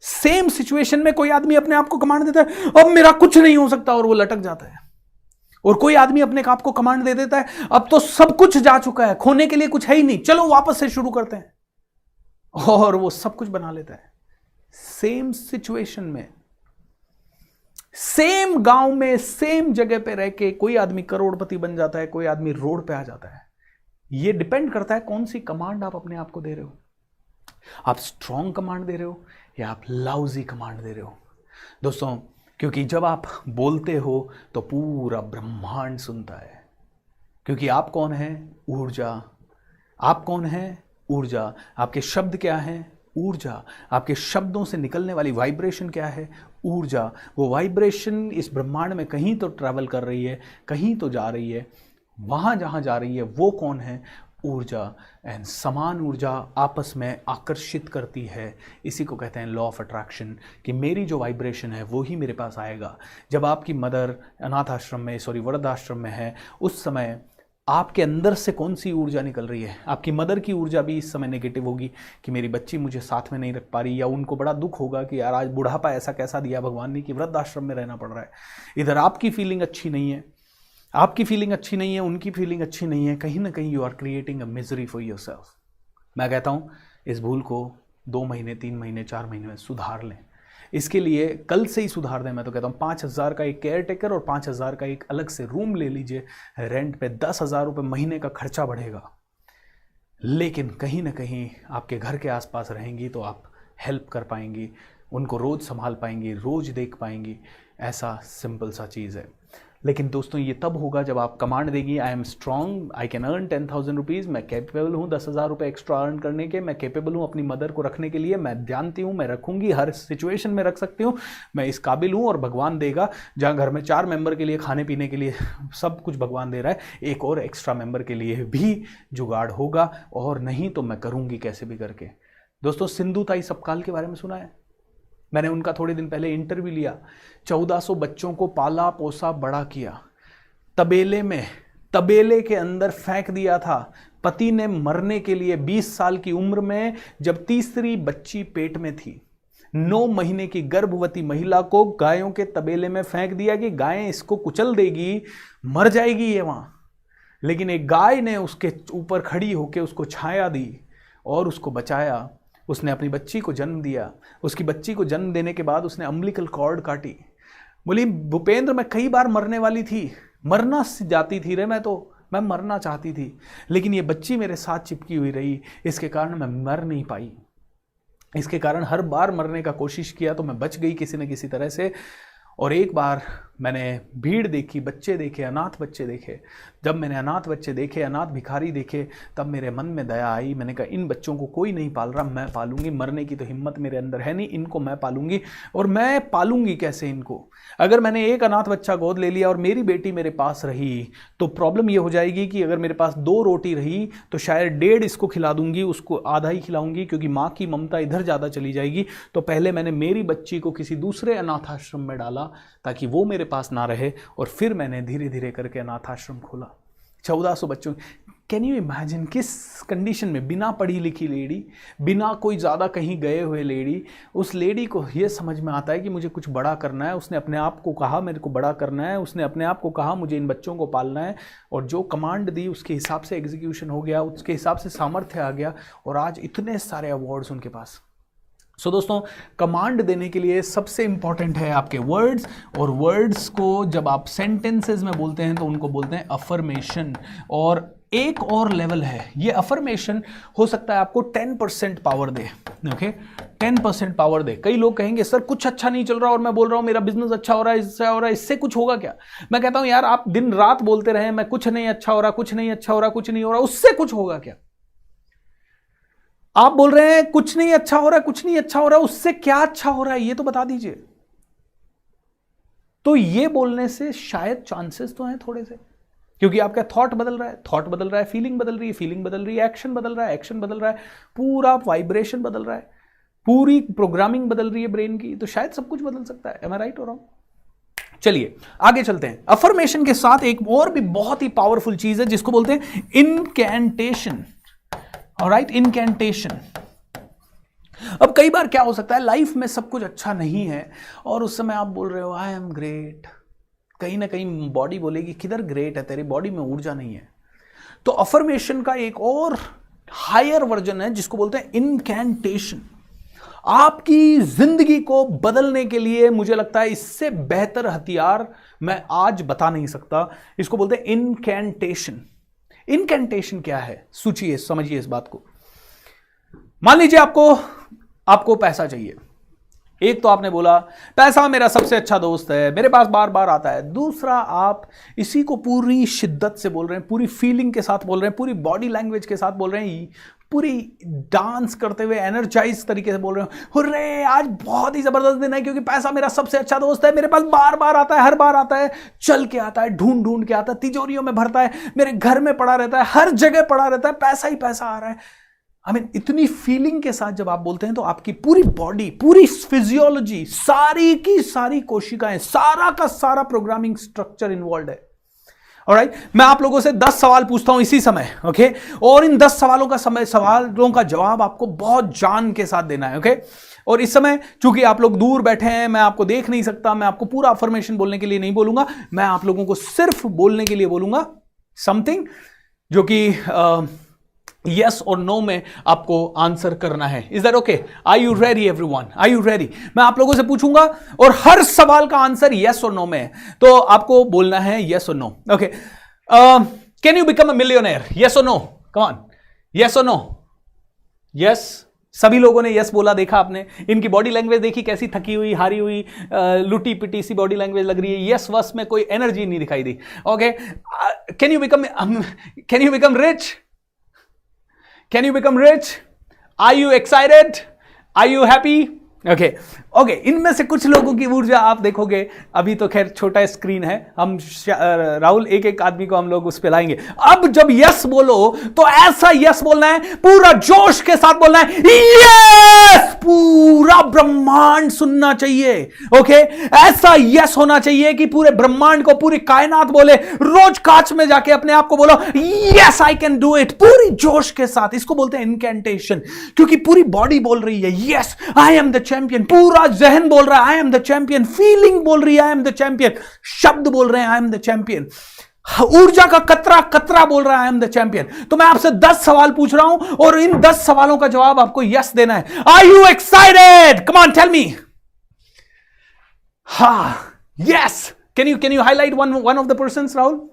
same situation में कोई आदमी अपने आप को कमांड देता है, अब मेरा कुछ नहीं हो सकता, और वो लटक जाता है. और कोई आदमी अपने आप को कमांड दे देता है, अब तो सब कुछ जा चुका है, खोने के लिए कुछ है ही नहीं, चलो वापस से शुरू करते हैं, और वो सब कुछ बना लेता है. सेम सिचुएशन में, सेम गांव में, सेम जगह पे रह के कोई आदमी करोड़पति बन जाता है, कोई आदमी रोड पे आ जाता है. ये डिपेंड करता है कौन सी कमांड आप अपने आप को दे रहे हो. आप स्ट्रॉन्ग कमांड दे रहे हो या आप लाउजी कमांड दे रहे हो. दोस्तों, क्योंकि जब आप बोलते हो तो पूरा ब्रह्मांड सुनता है. क्योंकि आप कौन है? ऊर्जा. आप कौन है? ऊर्जा. आपके शब्द क्या है? ऊर्जा. आपके शब्दों से निकलने वाली वाइब्रेशन क्या है? ऊर्जा. वो वाइब्रेशन इस ब्रह्मांड में कहीं तो ट्रैवल कर रही है, कहीं तो जा रही है. वहाँ जहाँ जा रही है वो कौन है? ऊर्जा. एंड समान ऊर्जा आपस में आकर्षित करती है. इसी को कहते हैं लॉ ऑफ अट्रैक्शन, कि मेरी जो वाइब्रेशन है वो ही मेरे पास आएगा. जब आपकी मदर अनाथ आश्रम में, वृद्धाश्रम में है, उस समय आपके अंदर से कौन सी ऊर्जा निकल रही है? आपकी मदर की ऊर्जा भी इस समय नेगेटिव होगी कि मेरी बच्ची मुझे साथ में नहीं रख पा रही, या उनको बड़ा दुख होगा कि यार आज बुढ़ापा ऐसा कैसा दिया भगवान ने कि वृद्धाश्रम में रहना पड़ रहा है. इधर आपकी फीलिंग अच्छी नहीं है, आपकी फीलिंग अच्छी नहीं है, उनकी फीलिंग अच्छी नहीं है. कहीं ना कहीं you are creating a misery for yourself. मैं कहता हूँ इस भूल को 2 महीने, 3 महीने, 4 महीने में सुधार लें. इसके लिए कल से ही सुधार दें. मैं तो कहता हूँ 5,000 का एक केयर टेकर और 5,000 का एक अलग से रूम ले लीजिए रेंट पे. 10,000 रुपये महीने का खर्चा बढ़ेगा, लेकिन कहीं ना कहीं आपके घर के आसपास रहेंगी तो आप हेल्प कर पाएंगी, उनको रोज़ संभाल पाएंगी, रोज़ देख पाएंगी. ऐसा सिंपल सा चीज़ है. लेकिन दोस्तों ये तब होगा जब आप कमांड देगी, I am strong, I can earn 10,000 rupees, मैं कैपेबल हूँ 10,000 रुपये एक्स्ट्रा अर्न करने के, मैं कैपेबल हूँ अपनी मदर को रखने के लिए, मैं जानती हूँ मैं रखूँगी, हर सिचुएशन में रख सकती हूँ, मैं इस काबिल हूँ और भगवान देगा। जहाँ घर में 4 मेंबर के लिए खाने पीने के लिए सब कुछ भगवान दे रहा है, एक और एक्स्ट्रा मेंबर के लिए भी जुगाड़ होगा, और नहीं तो मैं करूँगी कैसे भी करके। दोस्तों सिंधु ताई सपकाल के बारे में सुना है? मैंने उनका थोड़े दिन पहले इंटरव्यू लिया। 1400 बच्चों को पाला पोसा बड़ा किया, तबेले के अंदर फेंक दिया था। पति ने मरने के लिए 20 साल की उम्र में जब तीसरी बच्ची पेट में थी, 9 महीने की गर्भवती महिला को गायों के तबेले में फेंक दिया कि गायें इसको कुचल देगी, मर जाएगी ये वहां। लेकिन एक गाय ने उसके ऊपर खड़ी होकर उसको छाया दी और उसको बचाया। उसने अपनी बच्ची को जन्म दिया। उसकी बच्ची को जन्म देने के बाद उसने अम्बिलिकल कॉर्ड काटी। बोली भूपेंद्र मैं कई बार मरने वाली थी, मरना जाती थी रे, मैं मरना चाहती थी, लेकिन ये बच्ची मेरे साथ चिपकी हुई रही, इसके कारण मैं मर नहीं पाई। इसके कारण हर बार मरने का कोशिश किया तो मैं बच गई किसी न किसी तरह से। और एक बार मैंने भीड़ देखी, बच्चे देखे, अनाथ बच्चे देखे। जब मैंने अनाथ बच्चे देखे, अनाथ भिखारी देखे, तब मेरे मन में दया आई। मैंने कहा इन बच्चों को कोई नहीं पाल रहा, मैं पालूंगी। मरने की तो हिम्मत मेरे अंदर है नहीं, इनको मैं पालूंगी। और मैं पालूंगी कैसे इनको? अगर मैंने एक अनाथ बच्चा गोद ले लिया और मेरी बेटी मेरे पास रही तो प्रॉब्लम ये हो जाएगी कि अगर मेरे पास 2 रोटी रही तो शायद 1.5 इसको खिला दूंगी, उसको आधा ही खिलाऊंगी, क्योंकि माँ की ममता इधर ज़्यादा चली जाएगी। तो पहले मैंने मेरी बच्ची को किसी दूसरे अनाथ आश्रम में डाला ताकि वो मेरे पास ना रहे, और फिर मैंने धीरे धीरे करके अनाथ आश्रम खोला। 1400 बच्चों। कैन यू इमेजिन किस कंडीशन में, बिना पढ़ी लिखी लेडी, बिना कोई ज़्यादा कहीं गए हुए लेडी, उस लेडी को ये समझ में आता है कि मुझे कुछ बड़ा करना है। उसने अपने आप को कहा मेरे को बड़ा करना है, उसने अपने आप को कहा मुझे इन बच्चों को पालना है, और जो कमांड दी उसके हिसाब से एग्जीक्यूशन हो गया, उसके हिसाब से सामर्थ्य आ गया, और आज इतने सारे अवार्ड्स उनके पास। सो दोस्तों कमांड देने के लिए सबसे इंपॉर्टेंट है आपके वर्ड्स, और वर्ड्स को जब आप सेंटेंसेस में बोलते हैं तो उनको बोलते हैं अफर्मेशन। और एक और लेवल है, ये अफर्मेशन हो सकता है आपको 10% पावर दे। ओके 10% पावर दे। कई लोग कहेंगे सर कुछ अच्छा नहीं चल रहा और मैं बोल रहा हूं मेरा बिजनेस अच्छा हो रहा है, इससे हो रहा है, इससे कुछ होगा क्या? मैं कहता हूं यार आप दिन रात बोलते रहे मैं कुछ नहीं अच्छा हो रहा, कुछ नहीं अच्छा हो रहा, कुछ नहीं हो रहा, उससे कुछ होगा क्या? आप बोल रहे हैं कुछ नहीं अच्छा हो रहा है, कुछ नहीं अच्छा हो रहा है, उससे क्या अच्छा हो रहा है ये तो बता दीजिए। तो ये बोलने से शायद चांसेस तो हैं थोड़े से, क्योंकि आपका थॉट बदल रहा है, थॉट बदल रहा है, फीलिंग बदल रही है, फीलिंग बदल रही है, एक्शन बदल रहा है, एक्शन बदल रहा है, पूरा वाइब्रेशन बदल रहा है, पूरी प्रोग्रामिंग बदल रही है ब्रेन की। तो शायद सब कुछ बदल सकता है। एम आई राइट और रॉन्ग? चलिए आगे चलते हैं। अफर्मेशन के साथ एक और भी बहुत ही पावरफुल चीज है जिसको बोलते हैं इनकैंटेशन। ऑलराइट, इनकैंटेशन। अब कई बार क्या हो सकता है लाइफ में सब कुछ अच्छा नहीं है और उस समय आप बोल रहे हो आई एम ग्रेट, कहीं ना कहीं बॉडी बोलेगी किधर ग्रेट है, तेरी बॉडी में ऊर्जा नहीं है। तो अफर्मेशन का एक और हायर वर्जन है जिसको बोलते हैं इनकैंटेशन। आपकी जिंदगी को बदलने के लिए मुझे लगता है इससे बेहतर हथियार मैं आज बता नहीं सकता। इसको बोलते हैं इनकैंटेशन। इनकैंटेशन क्या है? सोचिए, समझिए इस बात को। मान लीजिए आपको पैसा चाहिए। एक तो आपने बोला पैसा मेरा सबसे अच्छा दोस्त है, मेरे पास बार बार आता है। दूसरा, आप इसी को पूरी शिद्दत से बोल रहे हैं, पूरी फीलिंग के साथ बोल रहे हैं, पूरी बॉडी लैंग्वेज के साथ बोल रहे हैं, पूरी डांस करते हुए एनर्जाइज तरीके से बोल रहे हो, हुर्रे आज बहुत ही जबरदस्त दिन है क्योंकि पैसा मेरा सबसे अच्छा दोस्त है, मेरे पास बार बार आता है, हर बार आता है, चल के आता है, ढूंढ ढूंढ के आता है, तिजोरियों में भरता है, मेरे घर में पड़ा रहता है, हर जगह पड़ा रहता है, पैसा ही पैसा आ रहा है। इतनी फीलिंग के साथ जब आप बोलते हैं तो आपकी पूरी बॉडी, पूरी फिजियोलॉजी, सारी की सारी कोशिकाएं, सारा का सारा प्रोग्रामिंग स्ट्रक्चर इन्वॉल्व है। ऑलराइट, मैं आप लोगों से 10 सवाल पूछता हूं इसी समय, ओके? और इन 10 सवालों का जवाब आपको बहुत जान के साथ देना है, ओके? और इस समय चूंकि आप लोग दूर बैठे हैं, मैं आपको देख नहीं सकता, मैं आपको पूरा अफर्मेशन बोलने के लिए नहीं बोलूंगा, मैं आप लोगों को सिर्फ बोलने के लिए बोलूंगा समथिंग जो कि यस और नो में आपको आंसर करना है। Is that okay? Are you ready everyone? Are you ready? मैं आप लोगों से पूछूंगा और हर सवाल का आंसर यस और नो में है, तो आपको बोलना है यस और no, okay? Can you become a millionaire? Yes और नो? कम ऑन, यस और नो? यस सभी लोगों ने यस बोला, देखा आपने, इनकी बॉडी लैंग्वेज देखी कैसी, थकी हुई, हारी हुई, लुटी पिटी सी बॉडी लैंग्वेज लग रही है। यस वस में कोई एनर्जी नहीं दिखाई दी। Okay, can you become rich? Can you become rich? Are you excited? Are you happy? Okay, इनमें से कुछ लोगों की ऊर्जा आप देखोगे, अभी तो खैर छोटा स्क्रीन है, हम राहुल एक एक आदमी को हम लोग उस पे लाएंगे। अब जब यस बोलो तो ऐसा यस बोलना है, पूरा जोश के साथ बोलना है, यस, पूरा ब्रह्मांड सुनना चाहिए। ओके, ऐसा यस होना चाहिए कि पूरे ब्रह्मांड को, पूरी कायनात बोले। रोज कांच में जाके अपने आप को बोलो, yes I can do it, पूरी जोश के साथ। इसको बोलते हैं इनकैंटेशन, क्योंकि पूरी बॉडी बोल रही है yes I am the champion, पूरा जहन बोल रहा है I am the champion, feeling बोल रही है आई एम द चैंपियन, शब्द बोल रहे हैं आई एम द चैंपियन, ऊर्जा का कतरा कतरा बोल रहा है आई एम द चैंपियन। तो मैं आपसे 10 सवाल पूछ रहा हूं और इन 10 सवालों का जवाब आपको यस देना है। Are you excited? Come on, tell me. Yes, can you highlight one of the persons, Rahul?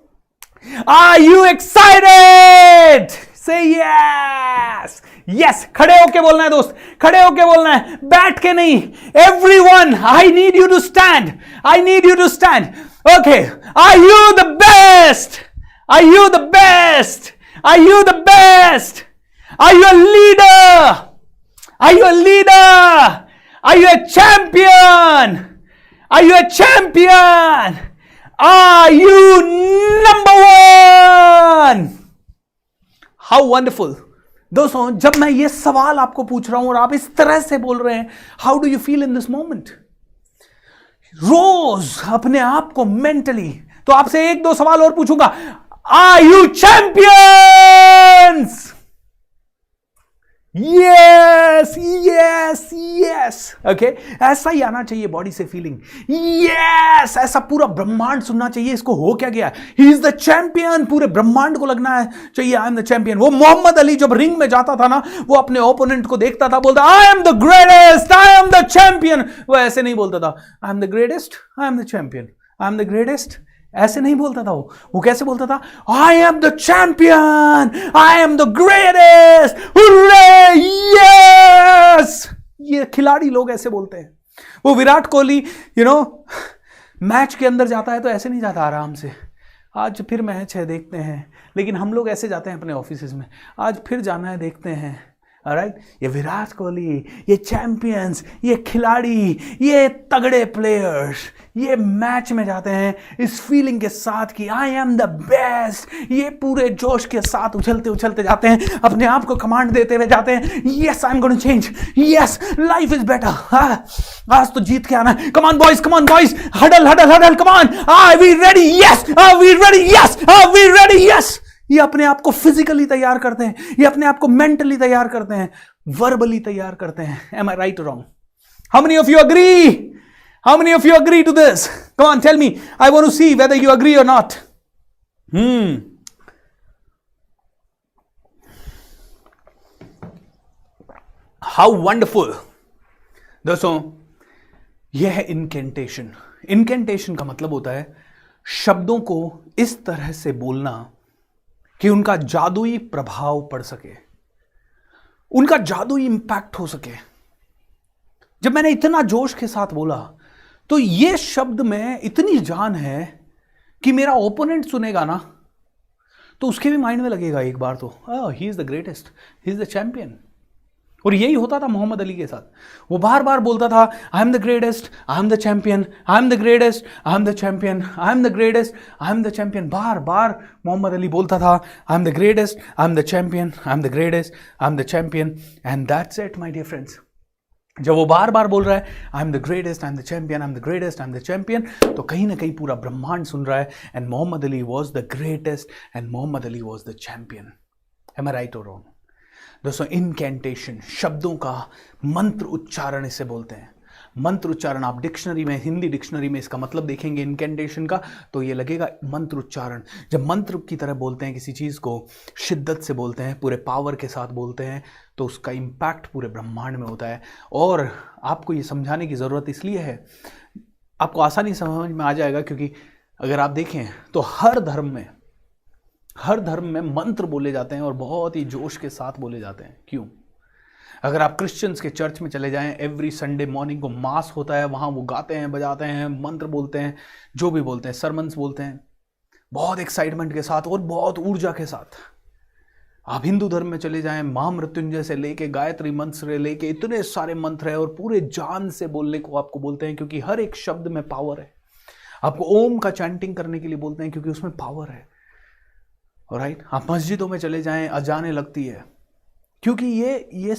Are you excited? Say yes. Yes. खड़े होके बोलना है दोस्त, खड़े होके बोलना है, बैठ के नहीं। Everyone, I need you to stand. I need you to stand. Okay. Are you the best? Are you the best? Are you the best? Are you a leader? Are you a leader? Are you a champion? Are you a champion? Are you number one? How wonderful. दोस्तों, जब मैं ये सवाल आपको पूछ रहा हूं और आप इस तरह से बोल रहे हैं, how do you feel in this moment? रोज अपने आप को मेंटली, तो आपसे 1-2 सवाल और पूछूंगा। Are you champions? Yes yes yes. Okay, ऐसा ही आना चाहिए बॉडी से फीलिंग। यस, ऐसा पूरा ब्रह्मांड सुनना चाहिए इसको हो क्या गया, ही इज द चैंपियन। पूरे ब्रह्मांड को लगना है चाहिए आई एम द चैंपियन। वो मोहम्मद अली जब रिंग में जाता था ना, वो अपने ओपोनेंट को देखता था, बोलता आई am the greatest, I am the champion. वो ऐसे नहीं बोलता था I am the greatest, I am the champion, I am the greatest, ऐसे नहीं बोलता था। वो कैसे बोलता था? I am the champion, I am the greatest, hurray, yes. ये खिलाड़ी लोग ऐसे बोलते हैं। वो विराट कोहली मैच के अंदर जाता है तो ऐसे नहीं जाता आराम से, आज फिर मैच है देखते हैं, लेकिन हम लोग ऐसे जाते हैं अपने ऑफिस में, आज फिर जाना है देखते हैं। ऑलराइट, ये विराट कोहली, ये चैंपियंस, ये खिलाड़ी, ये तगड़े प्लेयर्स, ये मैच में जाते हैं इस फीलिंग के साथ कि आई एम द बेस्ट। ये पूरे जोश के साथ उछलते उछलते जाते हैं, अपने आप को कमांड देते हुए जाते हैं, yes I am going to change, yes life is better, आज तो जीत के आना है। Come on boys, huddle huddle huddle, come on, are we ready? Yes, are we ready? Yes, are we ready? Yes. ये अपने आप को फिजिकली तैयार करते हैं, ये अपने आप को मेंटली तैयार करते हैं, वर्बली तैयार करते हैं। एम आई राइट और wrong? How many of you agree? How many of you agree to this? Come on, tell me, I want to see whether you agree और नॉट। How wonderful. दोस्तों, यह है incantation. Incantation का मतलब होता है शब्दों को इस तरह से बोलना कि उनका जादुई प्रभाव पड़ सके, उनका जादुई इंपैक्ट हो सके। जब मैंने इतना जोश के साथ बोला तो ये शब्द में इतनी जान है कि मेरा ओपोनेंट सुनेगा ना तो उसके भी माइंड में लगेगा एक बार तो, he is the greatest, he is the champion. और यही होता था मोहम्मद अली के साथ। वो बार बार बोलता था I am the greatest, I am the champion, I am the greatest, I am the champion, I am the greatest, I am the champion. बार बार मोहम्मद अली बोलता था I am the greatest, I am the champion, I am the greatest, I am the champion. And that's it my dear friends. जब वो बार बार बोल रहा है I am the greatest, I am the champion, I am the greatest, I am the champion, तो कहीं ना कहीं पूरा ब्रह्मांड सुन रहा है। And Muhammad Ali was the greatest and Muhammad Ali was the champion. Am I right और रॉन्ग? दोस्तों, इनकैंटेशन, शब्दों का मंत्र उच्चारण इसे बोलते हैं। मंत्र उच्चारण, आप डिक्शनरी में, हिंदी डिक्शनरी में इसका मतलब देखेंगे इनकैंटेशन का तो ये लगेगा मंत्र उच्चारण। जब मंत्र की तरह बोलते हैं किसी चीज़ को, शिद्दत से बोलते हैं, पूरे पावर के साथ बोलते हैं, तो उसका इम्पैक्ट पूरे ब्रह्मांड में होता है। और आपको ये समझाने की ज़रूरत इसलिए है, आपको आसानी समझ में आ जाएगा, क्योंकि अगर आप देखें तो हर धर्म में मंत्र बोले जाते हैं और बहुत ही जोश के साथ बोले जाते हैं। क्यों? अगर आप क्रिश्चियंस के चर्च में चले जाएं, एवरी संडे मॉर्निंग को मास होता है, वहाँ वो गाते हैं, बजाते हैं, मंत्र बोलते हैं, जो भी बोलते हैं, सरमन्स बोलते हैं, बहुत एक्साइटमेंट के साथ और बहुत ऊर्जा के साथ। आप हिंदू धर्म में चले जाएं, महामृत्युंजय से लेके गायत्री मंत्र से लेके इतने सारे मंत्र है और पूरे जान से बोलने को आपको बोलते हैं, क्योंकि हर एक शब्द में पावर है। आपको ओम का चैंटिंग करने के लिए बोलते हैं, क्योंकि उसमें पावर है। राइट, आप मस्जिदों में चले जाएं, अजाने लगती है, क्योंकि ये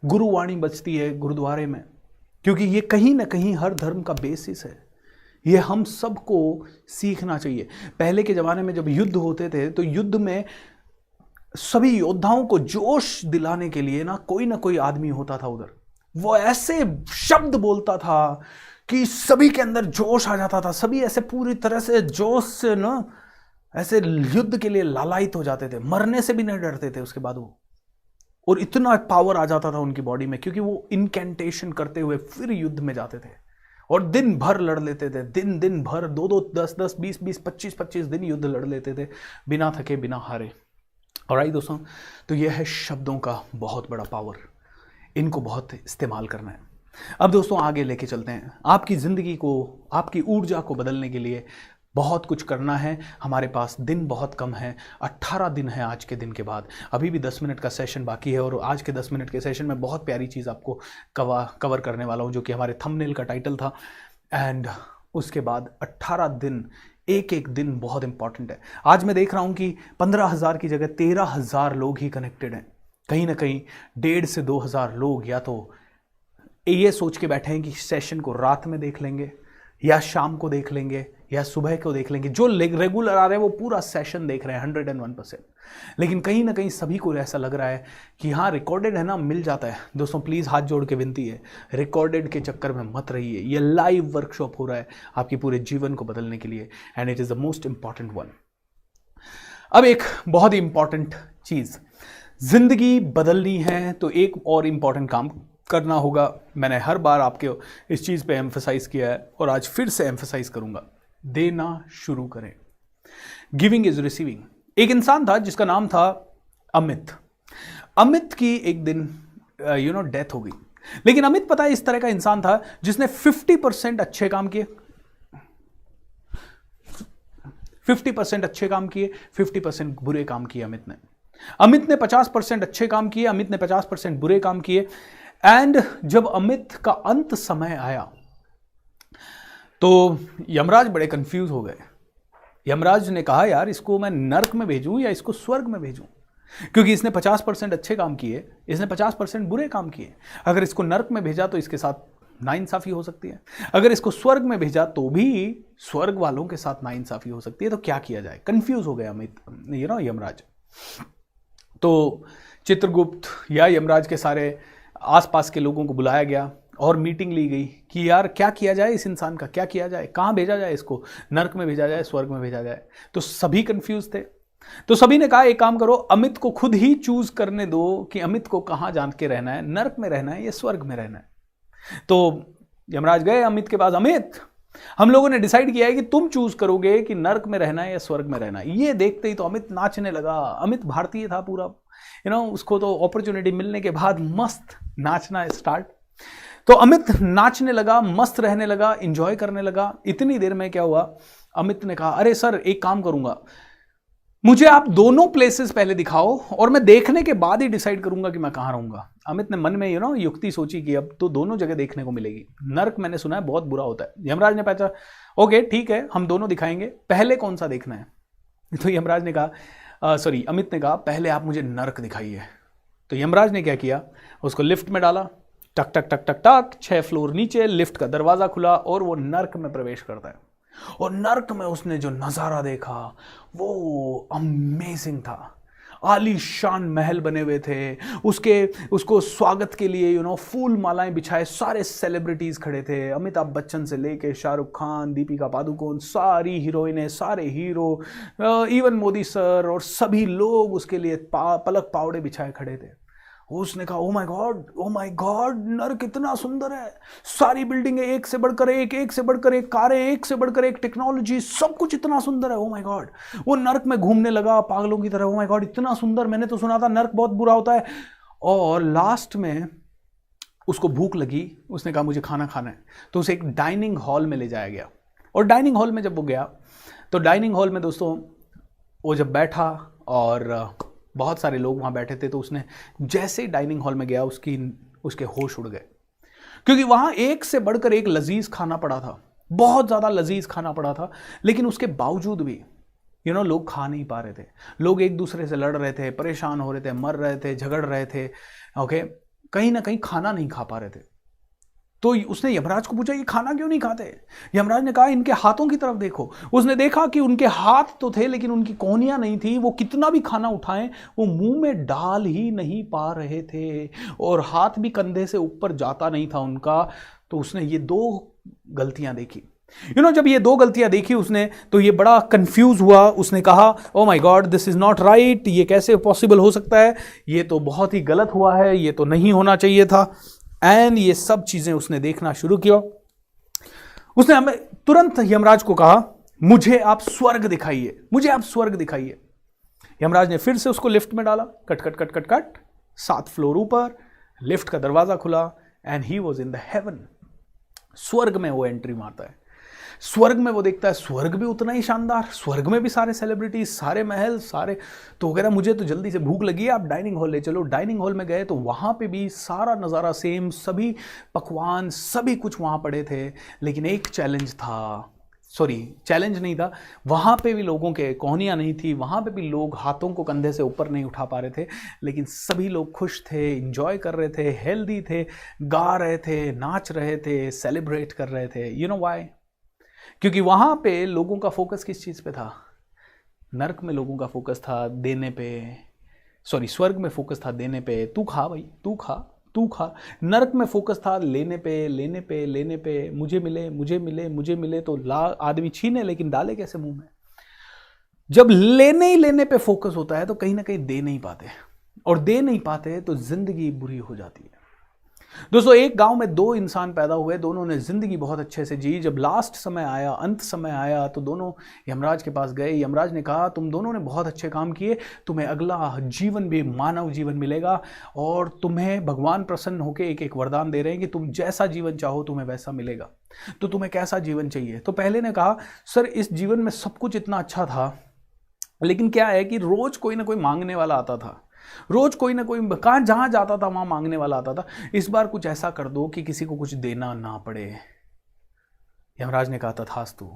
गुरुवाणी बजती है गुरुद्वारे में, क्योंकि ये कहीं ना कहीं हर धर्म का बेसिस है। ये हम सबको सीखना चाहिए। पहले के ज़माने में जब युद्ध होते थे तो युद्ध में सभी योद्धाओं को जोश दिलाने के लिए ना कोई आदमी होता था उधर, वो ऐसे शब्द बोलता था कि सभी के अंदर जोश आ जाता था। सभी ऐसे पूरी तरह से जोश से ना ऐसे युद्ध के लिए लालायित हो जाते थे, मरने से भी नहीं डरते थे उसके बाद वो, और इतना पावर आ जाता था उनकी बॉडी में, क्योंकि वो इनकेंटेशन करते हुए फिर युद्ध में जाते थे और दिन भर लड़ लेते थे। दिन भर 2 10 20 25 दिन युद्ध लड़ लेते थे, बिना थके बिना हारे। ऑलराइट दोस्तों, तो यह है शब्दों का बहुत बड़ा पावर, इनको बहुत इस्तेमाल करना है। अब दोस्तों आगे लेके चलते हैं। आपकी ज़िंदगी को, आपकी ऊर्जा को बदलने के लिए बहुत कुछ करना है। हमारे पास दिन बहुत कम है, 18 दिन है आज के दिन के बाद, अभी भी 10 मिनट का सेशन बाकी है, और आज के 10 मिनट के सेशन में बहुत प्यारी चीज़ आपको कवर करने वाला हूँ, जो कि हमारे थंबनेल का टाइटल था। एंड उसके बाद 18 दिन, एक एक दिन बहुत इंपॉर्टेंट है। आज मैं देख रहा हूँ कि 15,000 की जगह 13,000 लोग ही कनेक्टेड हैं। कहीं ना कहीं 1,500 से 2,000 लोग या तो ये सोच के बैठे हैं कि सेशन को रात में देख लेंगे, या शाम को देख लेंगे, या सुबह को देख लेंगे। जो रेगुलर आ रहे हैं वो पूरा सेशन देख रहे हैं 101%। लेकिन कहीं ना कहीं सभी को ऐसा लग रहा है कि हाँ रिकॉर्डेड है ना, मिल जाता है। दोस्तों प्लीज़ हाथ जोड़ के विनती है, रिकॉर्डेड के चक्कर में मत रहिए। ये लाइव वर्कशॉप हो रहा है आपके पूरे जीवन को बदलने के लिए, and it is the most important one. अब एक बहुत ही इंपॉर्टेंट चीज़, जिंदगी बदलनी है तो एक और इंपॉर्टेंट काम करना होगा। मैंने हर बार आपके इस चीज़ पे एम्फसाइज किया है और आज फिर से एम्फसाइज करूंगा, देना शुरू करें। Giving is receiving. एक इंसान था जिसका नाम था अमित। अमित की एक दिन डेथ हो गई। लेकिन अमित पता है इस तरह का इंसान था जिसने 50% अच्छे काम किए, 50% अच्छे काम किए, 50% बुरे काम किए अमित ने 50% अच्छे काम किए, अमित ने 50% बुरे काम किए। एंड जब अमित का अंत समय आया तो यमराज बड़े कंफ्यूज हो गए। यमराज ने कहा यार इसको मैं नर्क में भेजूं या इसको स्वर्ग में भेजूं, क्योंकि इसने 50% अच्छे काम किए, इसने 50% बुरे काम किए। अगर इसको नर्क में भेजा तो इसके साथ नाइंसाफी हो सकती है, अगर इसको स्वर्ग में भेजा तो भी स्वर्ग वालों के साथ नाइंसाफी हो सकती है। तो क्या किया जाए? कंफ्यूज हो गया अमित, यमराज। तो चित्रगुप्त या यमराज के सारे आसपास के लोगों को बुलाया गया और मीटिंग ली गई कि यार क्या किया जाए, इस इंसान का क्या किया जाए, कहाँ भेजा जाए, इसको नर्क में भेजा जाए, स्वर्ग में भेजा जाए। तो सभी कंफ्यूज थे। तो सभी ने कहा एक काम करो, अमित को खुद ही चूज करने दो कि अमित को कहाँ जान के रहना है, नर्क में रहना है या स्वर्ग में रहना है। तो यमराज गए अमित के पास, अमित हम लोगों ने डिसाइड किया है कि तुम चूज करोगे कि नर्क में रहना है या स्वर्ग में रहना है। ये देखते ही तो अमित नाचने लगा। अमित भारतीय था पूरा, उसको तो अपॉर्चुनिटी मिलने के बाद मस्त नाचना स्टार्ट। तो अमित नाचने लगा, मस्त रहने लगा, एंजॉय करने लगा। इतनी देर में क्या हुआ, अमित ने कहा अरे सर एक काम करूंगा, मुझे आप दोनों प्लेसेस पहले दिखाओ और मैं देखने के बाद ही डिसाइड करूंगा कि मैं कहाँ रहूंगा। अमित ने मन में युक्ति सोची कि अब तो दोनों जगह देखने को मिलेगी, नर्क मैंने सुना है बहुत बुरा होता है। यमराज ने पूछा ओके ठीक है हम दोनों दिखाएंगे, पहले कौन सा देखना है? तो यमराज ने कहा अमित ने कहा पहले आप मुझे नर्क दिखाइए। तो यमराज ने क्या किया, उसको लिफ्ट में डाला, टक टक टक टक टक 6 फ्लोर नीचे, लिफ्ट का दरवाजा खुला और वो नर्क में प्रवेश करता है। और नर्क में उसने जो नज़ारा देखा वो अमेजिंग था। आलीशान महल बने हुए थे, उसको स्वागत के लिए फूल मालाएं बिछाए सारे सेलिब्रिटीज खड़े थे। अमिताभ बच्चन से लेके शाहरुख खान, दीपिका पादुकोण, सारी हीरोइनें, सारे हीरो, इवन मोदी सर, और सभी लोग उसके लिए पलक पावड़े बिछाए खड़े थे। उसने कहा ओ माय गॉड नर्क इतना सुंदर है, सारी बिल्डिंगें एक से बढ़कर एक से बढ़कर एक, कारें एक से बढ़कर एक, टेक्नोलॉजी, सब कुछ इतना सुंदर है। ओ माय गॉड, वो नर्क में घूमने लगा पागलों की तरह। ओ माय गॉड इतना सुंदर, मैंने तो सुना था नर्क बहुत बुरा होता है। और लास्ट में उसको भूख लगी, उसने कहा मुझे खाना खाना है, तो उसे एक डाइनिंग हॉल में ले जाया गया। और डाइनिंग हॉल में जब वो गया तो डाइनिंग हॉल में दोस्तों वो जब बैठा और बहुत सारे लोग वहाँ बैठे थे, तो उसने जैसे ही डाइनिंग हॉल में गया उसके होश उड़ गए, क्योंकि वहाँ एक से बढ़कर एक लजीज खाना पड़ा था, बहुत ज़्यादा लजीज खाना पड़ा था। लेकिन उसके बावजूद भी लोग खा नहीं पा रहे थे। लोग एक दूसरे से लड़ रहे थे, परेशान हो रहे थे, मर रहे थे, झगड़ रहे थे, ओके, कहीं ना कहीं खाना नहीं खा पा रहे थे। तो उसने यमराज को पूछा ये खाना क्यों नहीं खाते? यमराज ने कहा इनके हाथों की तरफ देखो। उसने देखा कि उनके हाथ तो थे लेकिन उनकी कोहनियां नहीं थी। वो कितना भी खाना उठाएं वो मुंह में डाल ही नहीं पा रहे थे, और हाथ भी कंधे से ऊपर जाता नहीं था उनका। तो उसने ये दो गलतियां देखी। जब ये दो गलतियां देखी उसने, तो ये बड़ा कंफ्यूज हुआ। उसने कहा oh my God, this is not right, ये कैसे पॉसिबल हो सकता है, ये तो बहुत ही गलत हुआ है, ये तो नहीं होना चाहिए था। एंड ये सब चीजें उसने देखना शुरू किया। उसने हमें तुरंत यमराज को कहा मुझे आप स्वर्ग दिखाइए, मुझे आप स्वर्ग दिखाइए। यमराज ने फिर से उसको लिफ्ट में डाला, cut cut cut cut cut, 7 floor ऊपर, लिफ्ट का दरवाजा खुला and he was in the haven. स्वर्ग में वो एंट्री मारता है। स्वर्ग में वो देखता है स्वर्ग भी उतना ही शानदार, स्वर्ग में भी सारे सेलिब्रिटीज, सारे महल, सारे। तो कह रहा मुझे तो जल्दी से भूख लगी है, आप डाइनिंग हॉल ले चलो। डाइनिंग हॉल में गए तो वहाँ पे भी सारा नज़ारा सेम, सभी पकवान, सभी कुछ वहाँ पड़े थे। लेकिन एक चैलेंज था, सॉरी चैलेंज नहीं था, वहाँ पे भी लोगों के कोहनियाँ नहीं थी, वहाँ पे भी लोग हाथों को कंधे से ऊपर नहीं उठा पा रहे थे। लेकिन सभी लोग खुश थे, इंजॉय कर रहे थे, हेल्दी थे, गा रहे थे, नाच रहे थे, सेलिब्रेट कर रहे थे। You know why? क्योंकि वहां पे लोगों का फोकस किस चीज पे था? नर्क में लोगों का फोकस था देने पे, सॉरी स्वर्ग में फोकस था देने पे, तू खा भाई, तू खा, तू खा। नर्क में फोकस था लेने पे, लेने पे, लेने पे, मुझे मिले, मुझे मिले, मुझे मिले। तो आदमी छीने लेकिन डाले कैसे मुंह में? जब लेने ही लेने पे फोकस होता है तो कहीं ना कहीं दे नहीं पाते, और दे नहीं पाते तो जिंदगी बुरी हो जाती है। दोस्तों एक गांव में 2 इंसान पैदा हुए, दोनों ने जिंदगी बहुत अच्छे से जी। जब लास्ट समय आया, अंत समय आया, तो दोनों यमराज के पास गए। यमराज ने कहा तुम दोनों ने बहुत अच्छे काम किए, तुम्हें अगला जीवन भी मानव जीवन मिलेगा, और तुम्हें भगवान प्रसन्न होकर एक वरदान दे रहे हैं कि तुम जैसा जीवन चाहो तुम्हें वैसा मिलेगा। तो तुम्हें कैसा जीवन चाहिए? तो पहले ने कहा सर इस जीवन में सब कुछ इतना अच्छा था, लेकिन क्या है कि रोज कोई ना कोई मांगने वाला आता था, रोज कोई ना कोई कहाँ जहां जाता था वहां मांगने वाला आता था। इस बार कुछ ऐसा कर दो कि किसी को कुछ देना ना पड़े। यमराज ने कहा तथास्तु।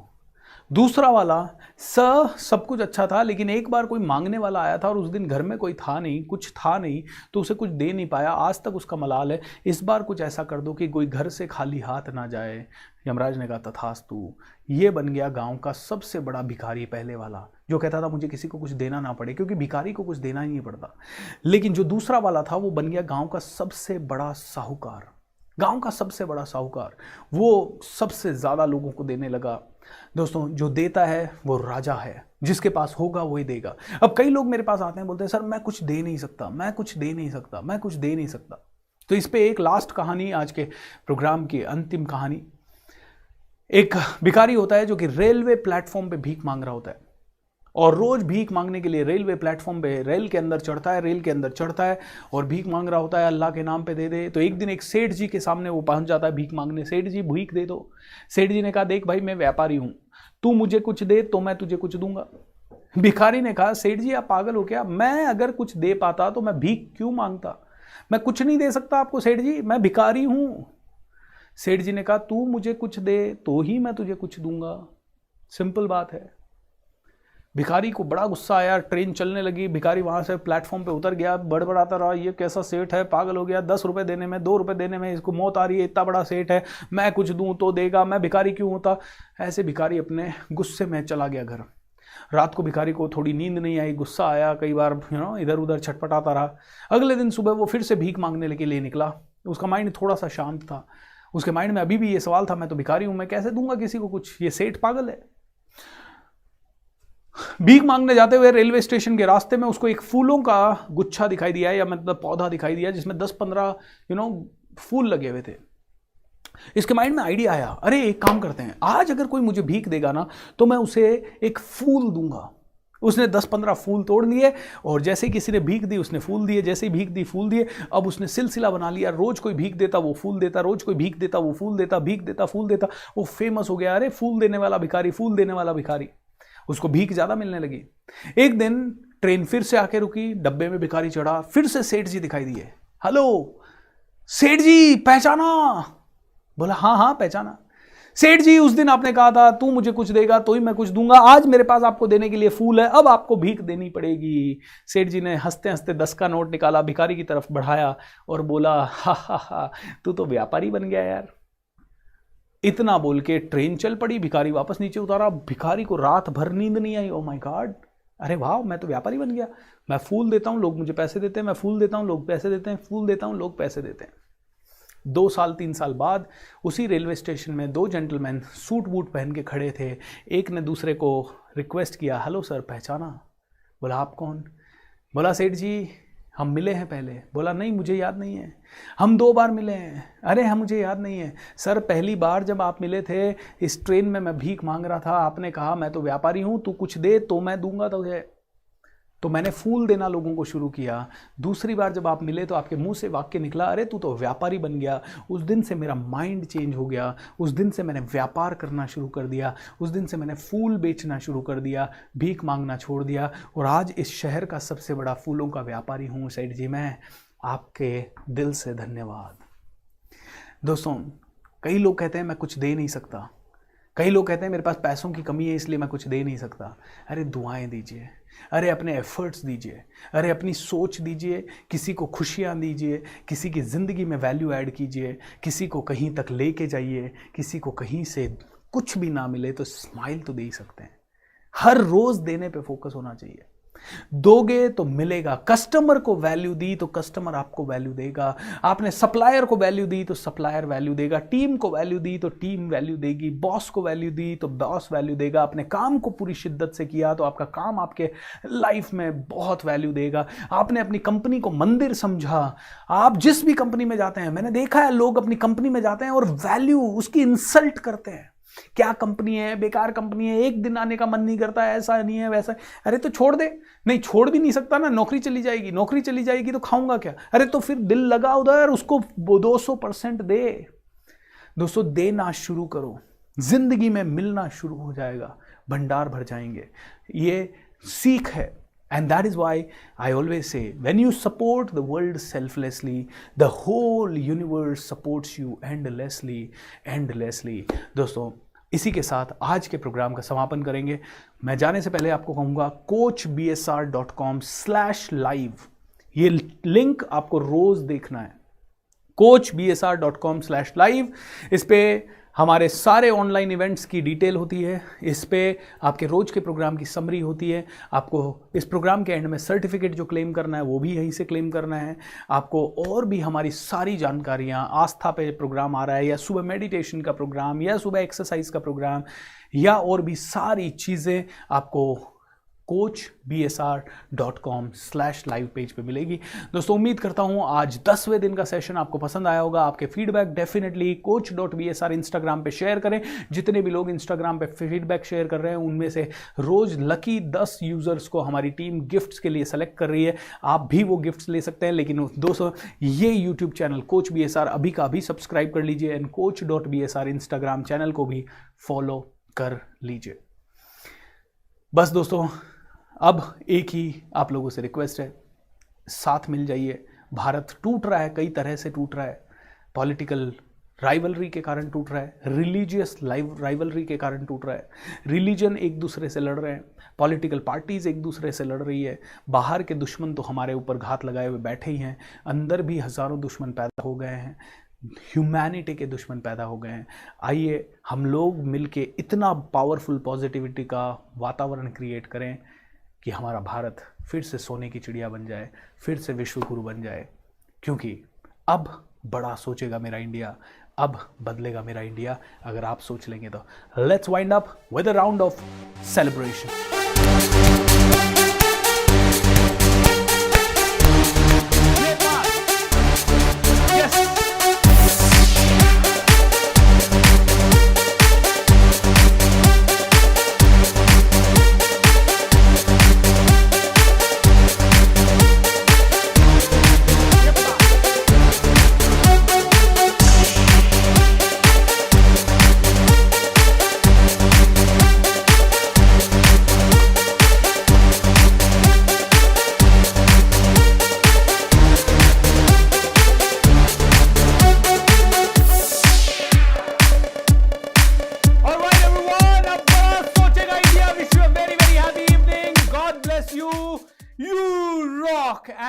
दूसरा वाला सब कुछ अच्छा था, लेकिन एक बार कोई मांगने वाला आया था और उस दिन घर में कोई था नहीं, कुछ था नहीं, तो उसे कुछ दे नहीं पाया, आज तक उसका मलाल है। इस बार कुछ ऐसा कर दो कि कोई घर से खाली हाथ ना जाए। यमराज ने कहा तथास्तु। ये बन गया गांव का सबसे बड़ा भिखारी, पहले वाला जो कहता था मुझे किसी को कुछ देना ना पड़े, क्योंकि भिखारी को कुछ देना ही नहीं पड़ता। लेकिन जो दूसरा वाला था वो बन गया गांव का सबसे बड़ा साहूकार। गांव का सबसे बड़ा साहूकार, वो सबसे ज्यादा लोगों को देने लगा। दोस्तों जो देता है वो राजा है, जिसके पास होगा वही देगा। अब कई लोग मेरे पास आते हैं, बोलते हैं सर मैं कुछ दे नहीं सकता, मैं कुछ दे नहीं सकता, मैं कुछ दे नहीं सकता। तो इस पे एक लास्ट कहानी, आज के प्रोग्राम की अंतिम कहानी। एक भिखारी होता है जो कि रेलवे प्लेटफॉर्म पे भीख मांग रहा होता है, और रोज भीख मांगने के लिए रेलवे प्लेटफॉर्म पे रेल के अंदर चढ़ता है और भीख मांग रहा होता है, अल्लाह के नाम पे दे दे। तो एक दिन एक सेठ जी के सामने वो पहुंच जाता है भीख मांगने। सेठ जी भीख दे दो। सेठ जी ने कहा देख भाई मैं व्यापारी हूं, तू मुझे कुछ दे तो मैं तुझे कुछ दूंगा। भिखारी ने कहा सेठ जी आप पागल हो क्या, मैं अगर कुछ दे पाता तो मैं भीख क्यों मांगता, मैं कुछ नहीं दे सकता आपको सेठ जी, मैं भिखारी हूं। सेठ जी ने कहा तू मुझे कुछ दे तो ही मैं तुझे कुछ दूंगा, सिंपल बात है। भिखारी को बड़ा गुस्सा आया, ट्रेन चलने लगी, भिखारी वहां से प्लेटफॉर्म पे उतर गया, बड़बड़ाता रहा ये कैसा सेठ है, पागल हो गया, 10 रुपए देने में, 2 रुपए देने में इसको मौत आ रही है, इतना बड़ा सेठ है, मैं कुछ दूं तो देगा, मैं भिखारी क्यों होता। ऐसे भिखारी अपने गुस्से में चला गया घर। रात को भिखारी को थोड़ी नींद नहीं आई, गुस्सा आया, कई बार इधर उधर छटपटाता रहा। अगले दिन सुबह वो फिर से भीख मांगने के लिए निकला। उसका माइंड थोड़ा सा शांत था, उसके माइंड में अभी भी ये सवाल था मैं तो भिखारी हूं, मैं कैसे दूंगा किसी को कुछ, ये सेठ पागल है। भीख मांगने जाते हुए रेलवे स्टेशन के रास्ते में उसको एक फूलों का गुच्छा दिखाई दिया, या मतलब पौधा दिखाई दिया, जिसमें 10-15 फूल लगे हुए थे। इसके माइंड में आइडिया आया, अरे एक काम करते हैं, आज अगर कोई मुझे भीख देगा ना तो मैं उसे एक फूल दूंगा, उसने 10-15 फूल तोड़ लिए और जैसे किसी ने भीख दी उसने फूल दिए, जैसे ही भीख दी फूल दिए। अब उसने सिलसिला बना लिया, रोज कोई भीख देता वो फूल देता, रोज कोई भीख देता वो फूल देता, भीख देता फूल देता। वो फेमस हो गया, अरे फूल देने वाला भिखारी, फूल देने वाला भिखारी। उसको भीख ज्यादा मिलने लगी। एक दिन ट्रेन फिर से आके रुकी, डब्बे में भिखारी चढ़ा, फिर से सेठ जी दिखाई दिए। हेलो सेठ जी, पहचाना? बोला हाँ हाँ पहचाना। सेठ जी, उस दिन आपने कहा था तू मुझे कुछ देगा तो ही मैं कुछ दूंगा, आज मेरे पास आपको देने के लिए फूल है, अब आपको भीख देनी पड़ेगी। सेठ जी ने हंसते हंसते 10 का नोट निकाला, भिखारी की तरफ बढ़ाया और बोला हा हा हा, तू तो व्यापारी बन गया यार। इतना बोल के ट्रेन चल पड़ी, भिखारी वापस नीचे उतारा। भिखारी को रात भर नींद नहीं आई। ओ माय गॉड, अरे वाह, मैं तो व्यापारी बन गया। मैं फूल देता हूं, लोग मुझे पैसे देते हैं, मैं फूल देता हूं, लोग पैसे देते हैं, फूल देता हूं, लोग पैसे देते हैं। 2 साल 3 साल बाद उसी रेलवे स्टेशन में 2 जेंटलमैन सूट बूट पहन के खड़े थे। एक ने दूसरे को रिक्वेस्ट किया, हेलो सर, पहचाना? बोला आप कौन? बोला सेठ जी, हम मिले हैं पहले। बोला नहीं, मुझे याद नहीं है। हम 2 बार मिले हैं। अरे हम मुझे याद नहीं है सर, पहली बार जब आप मिले थे इस ट्रेन में मैं भीख मांग रहा था, आपने कहा मैं तो व्यापारी हूँ, तू कुछ दे तो मैं दूंगा तुझे, तो मैंने फूल देना लोगों को शुरू किया। दूसरी बार जब आप मिले तो आपके मुंह से वाक्य निकला, अरे तू तो व्यापारी बन गया। उस दिन से मेरा माइंड चेंज हो गया, उस दिन से मैंने व्यापार करना शुरू कर दिया, उस दिन से मैंने फूल बेचना शुरू कर दिया, भीख मांगना छोड़ दिया और आज इस शहर का सबसे बड़ा फूलों का व्यापारी हूँ। सेठ जी, मैं आपके दिल से धन्यवाद। दोस्तों, कई लोग कहते हैं मैं कुछ दे नहीं सकता, कई लोग कहते हैं मेरे पास पैसों की कमी है इसलिए मैं कुछ दे नहीं सकता। अरे दुआएं दीजिए, अरे अपने एफर्ट्स दीजिए, अरे अपनी सोच दीजिए, किसी को खुशियाँ दीजिए, किसी की ज़िंदगी में वैल्यू ऐड कीजिए, किसी को कहीं तक लेके जाइए। किसी को कहीं से कुछ भी ना मिले तो स्माइल तो दे ही सकते हैं। हर रोज़ देने पे फोकस होना चाहिए। दोगे तो मिलेगा। कस्टमर को वैल्यू दी तो कस्टमर आपको वैल्यू देगा। आपने सप्लायर को वैल्यू दी तो सप्लायर वैल्यू देगा। टीम को वैल्यू दी तो टीम वैल्यू देगी। बॉस को वैल्यू दी तो बॉस वैल्यू देगा। अपने काम को पूरी शिद्दत से किया तो आपका काम आपके लाइफ में बहुत वैल्यू देगा। आपने अपनी कंपनी को मंदिर समझा। आप जिस भी कंपनी में जाते हैं, मैंने देखा है लोग अपनी कंपनी में जाते हैं और वैल्यू उसकी इंसल्ट करते हैं। क्या कंपनी है, बेकार कंपनी है, एक दिन आने का मन नहीं करता, ऐसा नहीं है वैसा। अरे तो छोड़ दे। नहीं, छोड़ भी नहीं सकता ना, नौकरी चली जाएगी, नौकरी चली जाएगी तो खाऊंगा क्या? अरे तो फिर दिल लगा उधर, उसको 200% दे। दोस्तों, देना शुरू करो, जिंदगी में मिलना शुरू हो जाएगा, भंडार भर जाएंगे। ये सीख है। And that is why I always say, when you support the world selflessly, the whole universe supports you endlessly, endlessly. दोस्तों, इसी के साथ आज के प्रोग्राम का समापन करेंगे। मैं जाने से पहले आपको कहूँगा coachbsr.com/live, ये लिंक आपको रोज़ देखना है। coachbsr.com/live, इस पे हमारे सारे ऑनलाइन इवेंट्स की डिटेल होती है। इस पे आपके रोज के प्रोग्राम की समरी होती है। आपको इस प्रोग्राम के एंड में सर्टिफिकेट जो क्लेम करना है वो भी यहीं से क्लेम करना है। आपको और भी हमारी सारी जानकारियाँ, आस्था पे प्रोग्राम आ रहा है या सुबह मेडिटेशन का प्रोग्राम या सुबह एक्सरसाइज का प्रोग्राम या और भी सारी चीज़ें आपको coachbsr.com/live पेज पे मिलेगी। दोस्तों, उम्मीद करता हूँ आज 10वें दिन का सेशन आपको पसंद आया होगा। आपके फीडबैक डेफिनेटली coach.bsr इंस्टाग्राम पे शेयर करें। जितने भी लोग इंस्टाग्राम पे फीडबैक शेयर कर रहे हैं उनमें से रोज लकी 10 यूजर्स को हमारी टीम गिफ्ट्स के लिए सेलेक्ट कर रही है। आप भी वो गिफ्ट्स ले सकते हैं। लेकिन दोस्तों, ये यूट्यूब चैनल coachbsr अभी का अभी सब्सक्राइब कर लीजिए एंड coach.bsr इंस्टाग्राम चैनल को भी फॉलो कर लीजिए। बस दोस्तों, अब एक ही आप लोगों से रिक्वेस्ट है, साथ मिल जाइए। भारत टूट रहा है, कई तरह से टूट रहा है। पॉलिटिकल राइवलरी के कारण टूट रहा है, रिलीजियस राइवलरी के कारण टूट रहा है। रिलीजन एक दूसरे से लड़ रहे हैं, पॉलिटिकल पार्टीज एक दूसरे से लड़ रही है। बाहर के दुश्मन तो हमारे ऊपर घात लगाए हुए बैठे ही हैं, अंदर भी हज़ारों दुश्मन पैदा हो गए हैं, ह्यूमैनिटी के दुश्मन पैदा हो गए हैं। आइए हम लोग मिलके इतना पावरफुल पॉजिटिविटी का वातावरण क्रिएट करें कि हमारा भारत फिर से सोने की चिड़िया बन जाए, फिर से विश्व गुरु बन जाए। क्योंकि अब बड़ा सोचेगा मेरा इंडिया, अब बदलेगा मेरा इंडिया, अगर आप सोच लेंगे तो। Let's wind up with a round of celebration.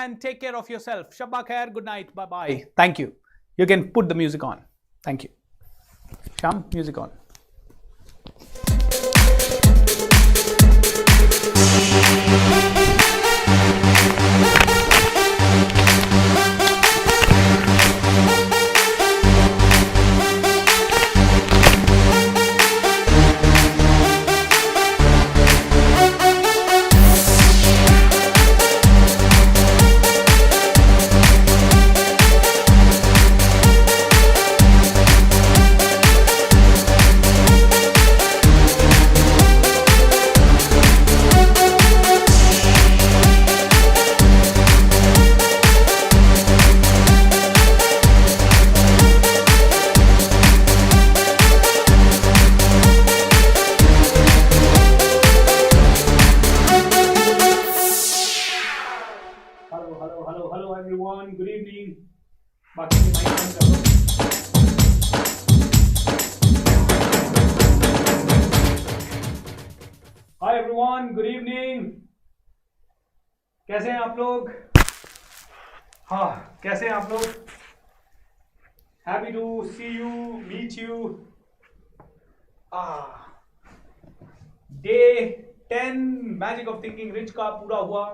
and take care of yourself. Shabba khair, good night, bye bye. Thank you. You can put the music on. Thank you. Sham, music on. Hello everyone, good evening. बाकी की mic बंद कर दो। Hi everyone, good evening. कैसे हैं आप लोग? हाँ, कैसे हैं आप लोग? Happy to see you, meet you. Day 10 Magic of Thinking Rich का पूरा हुआ।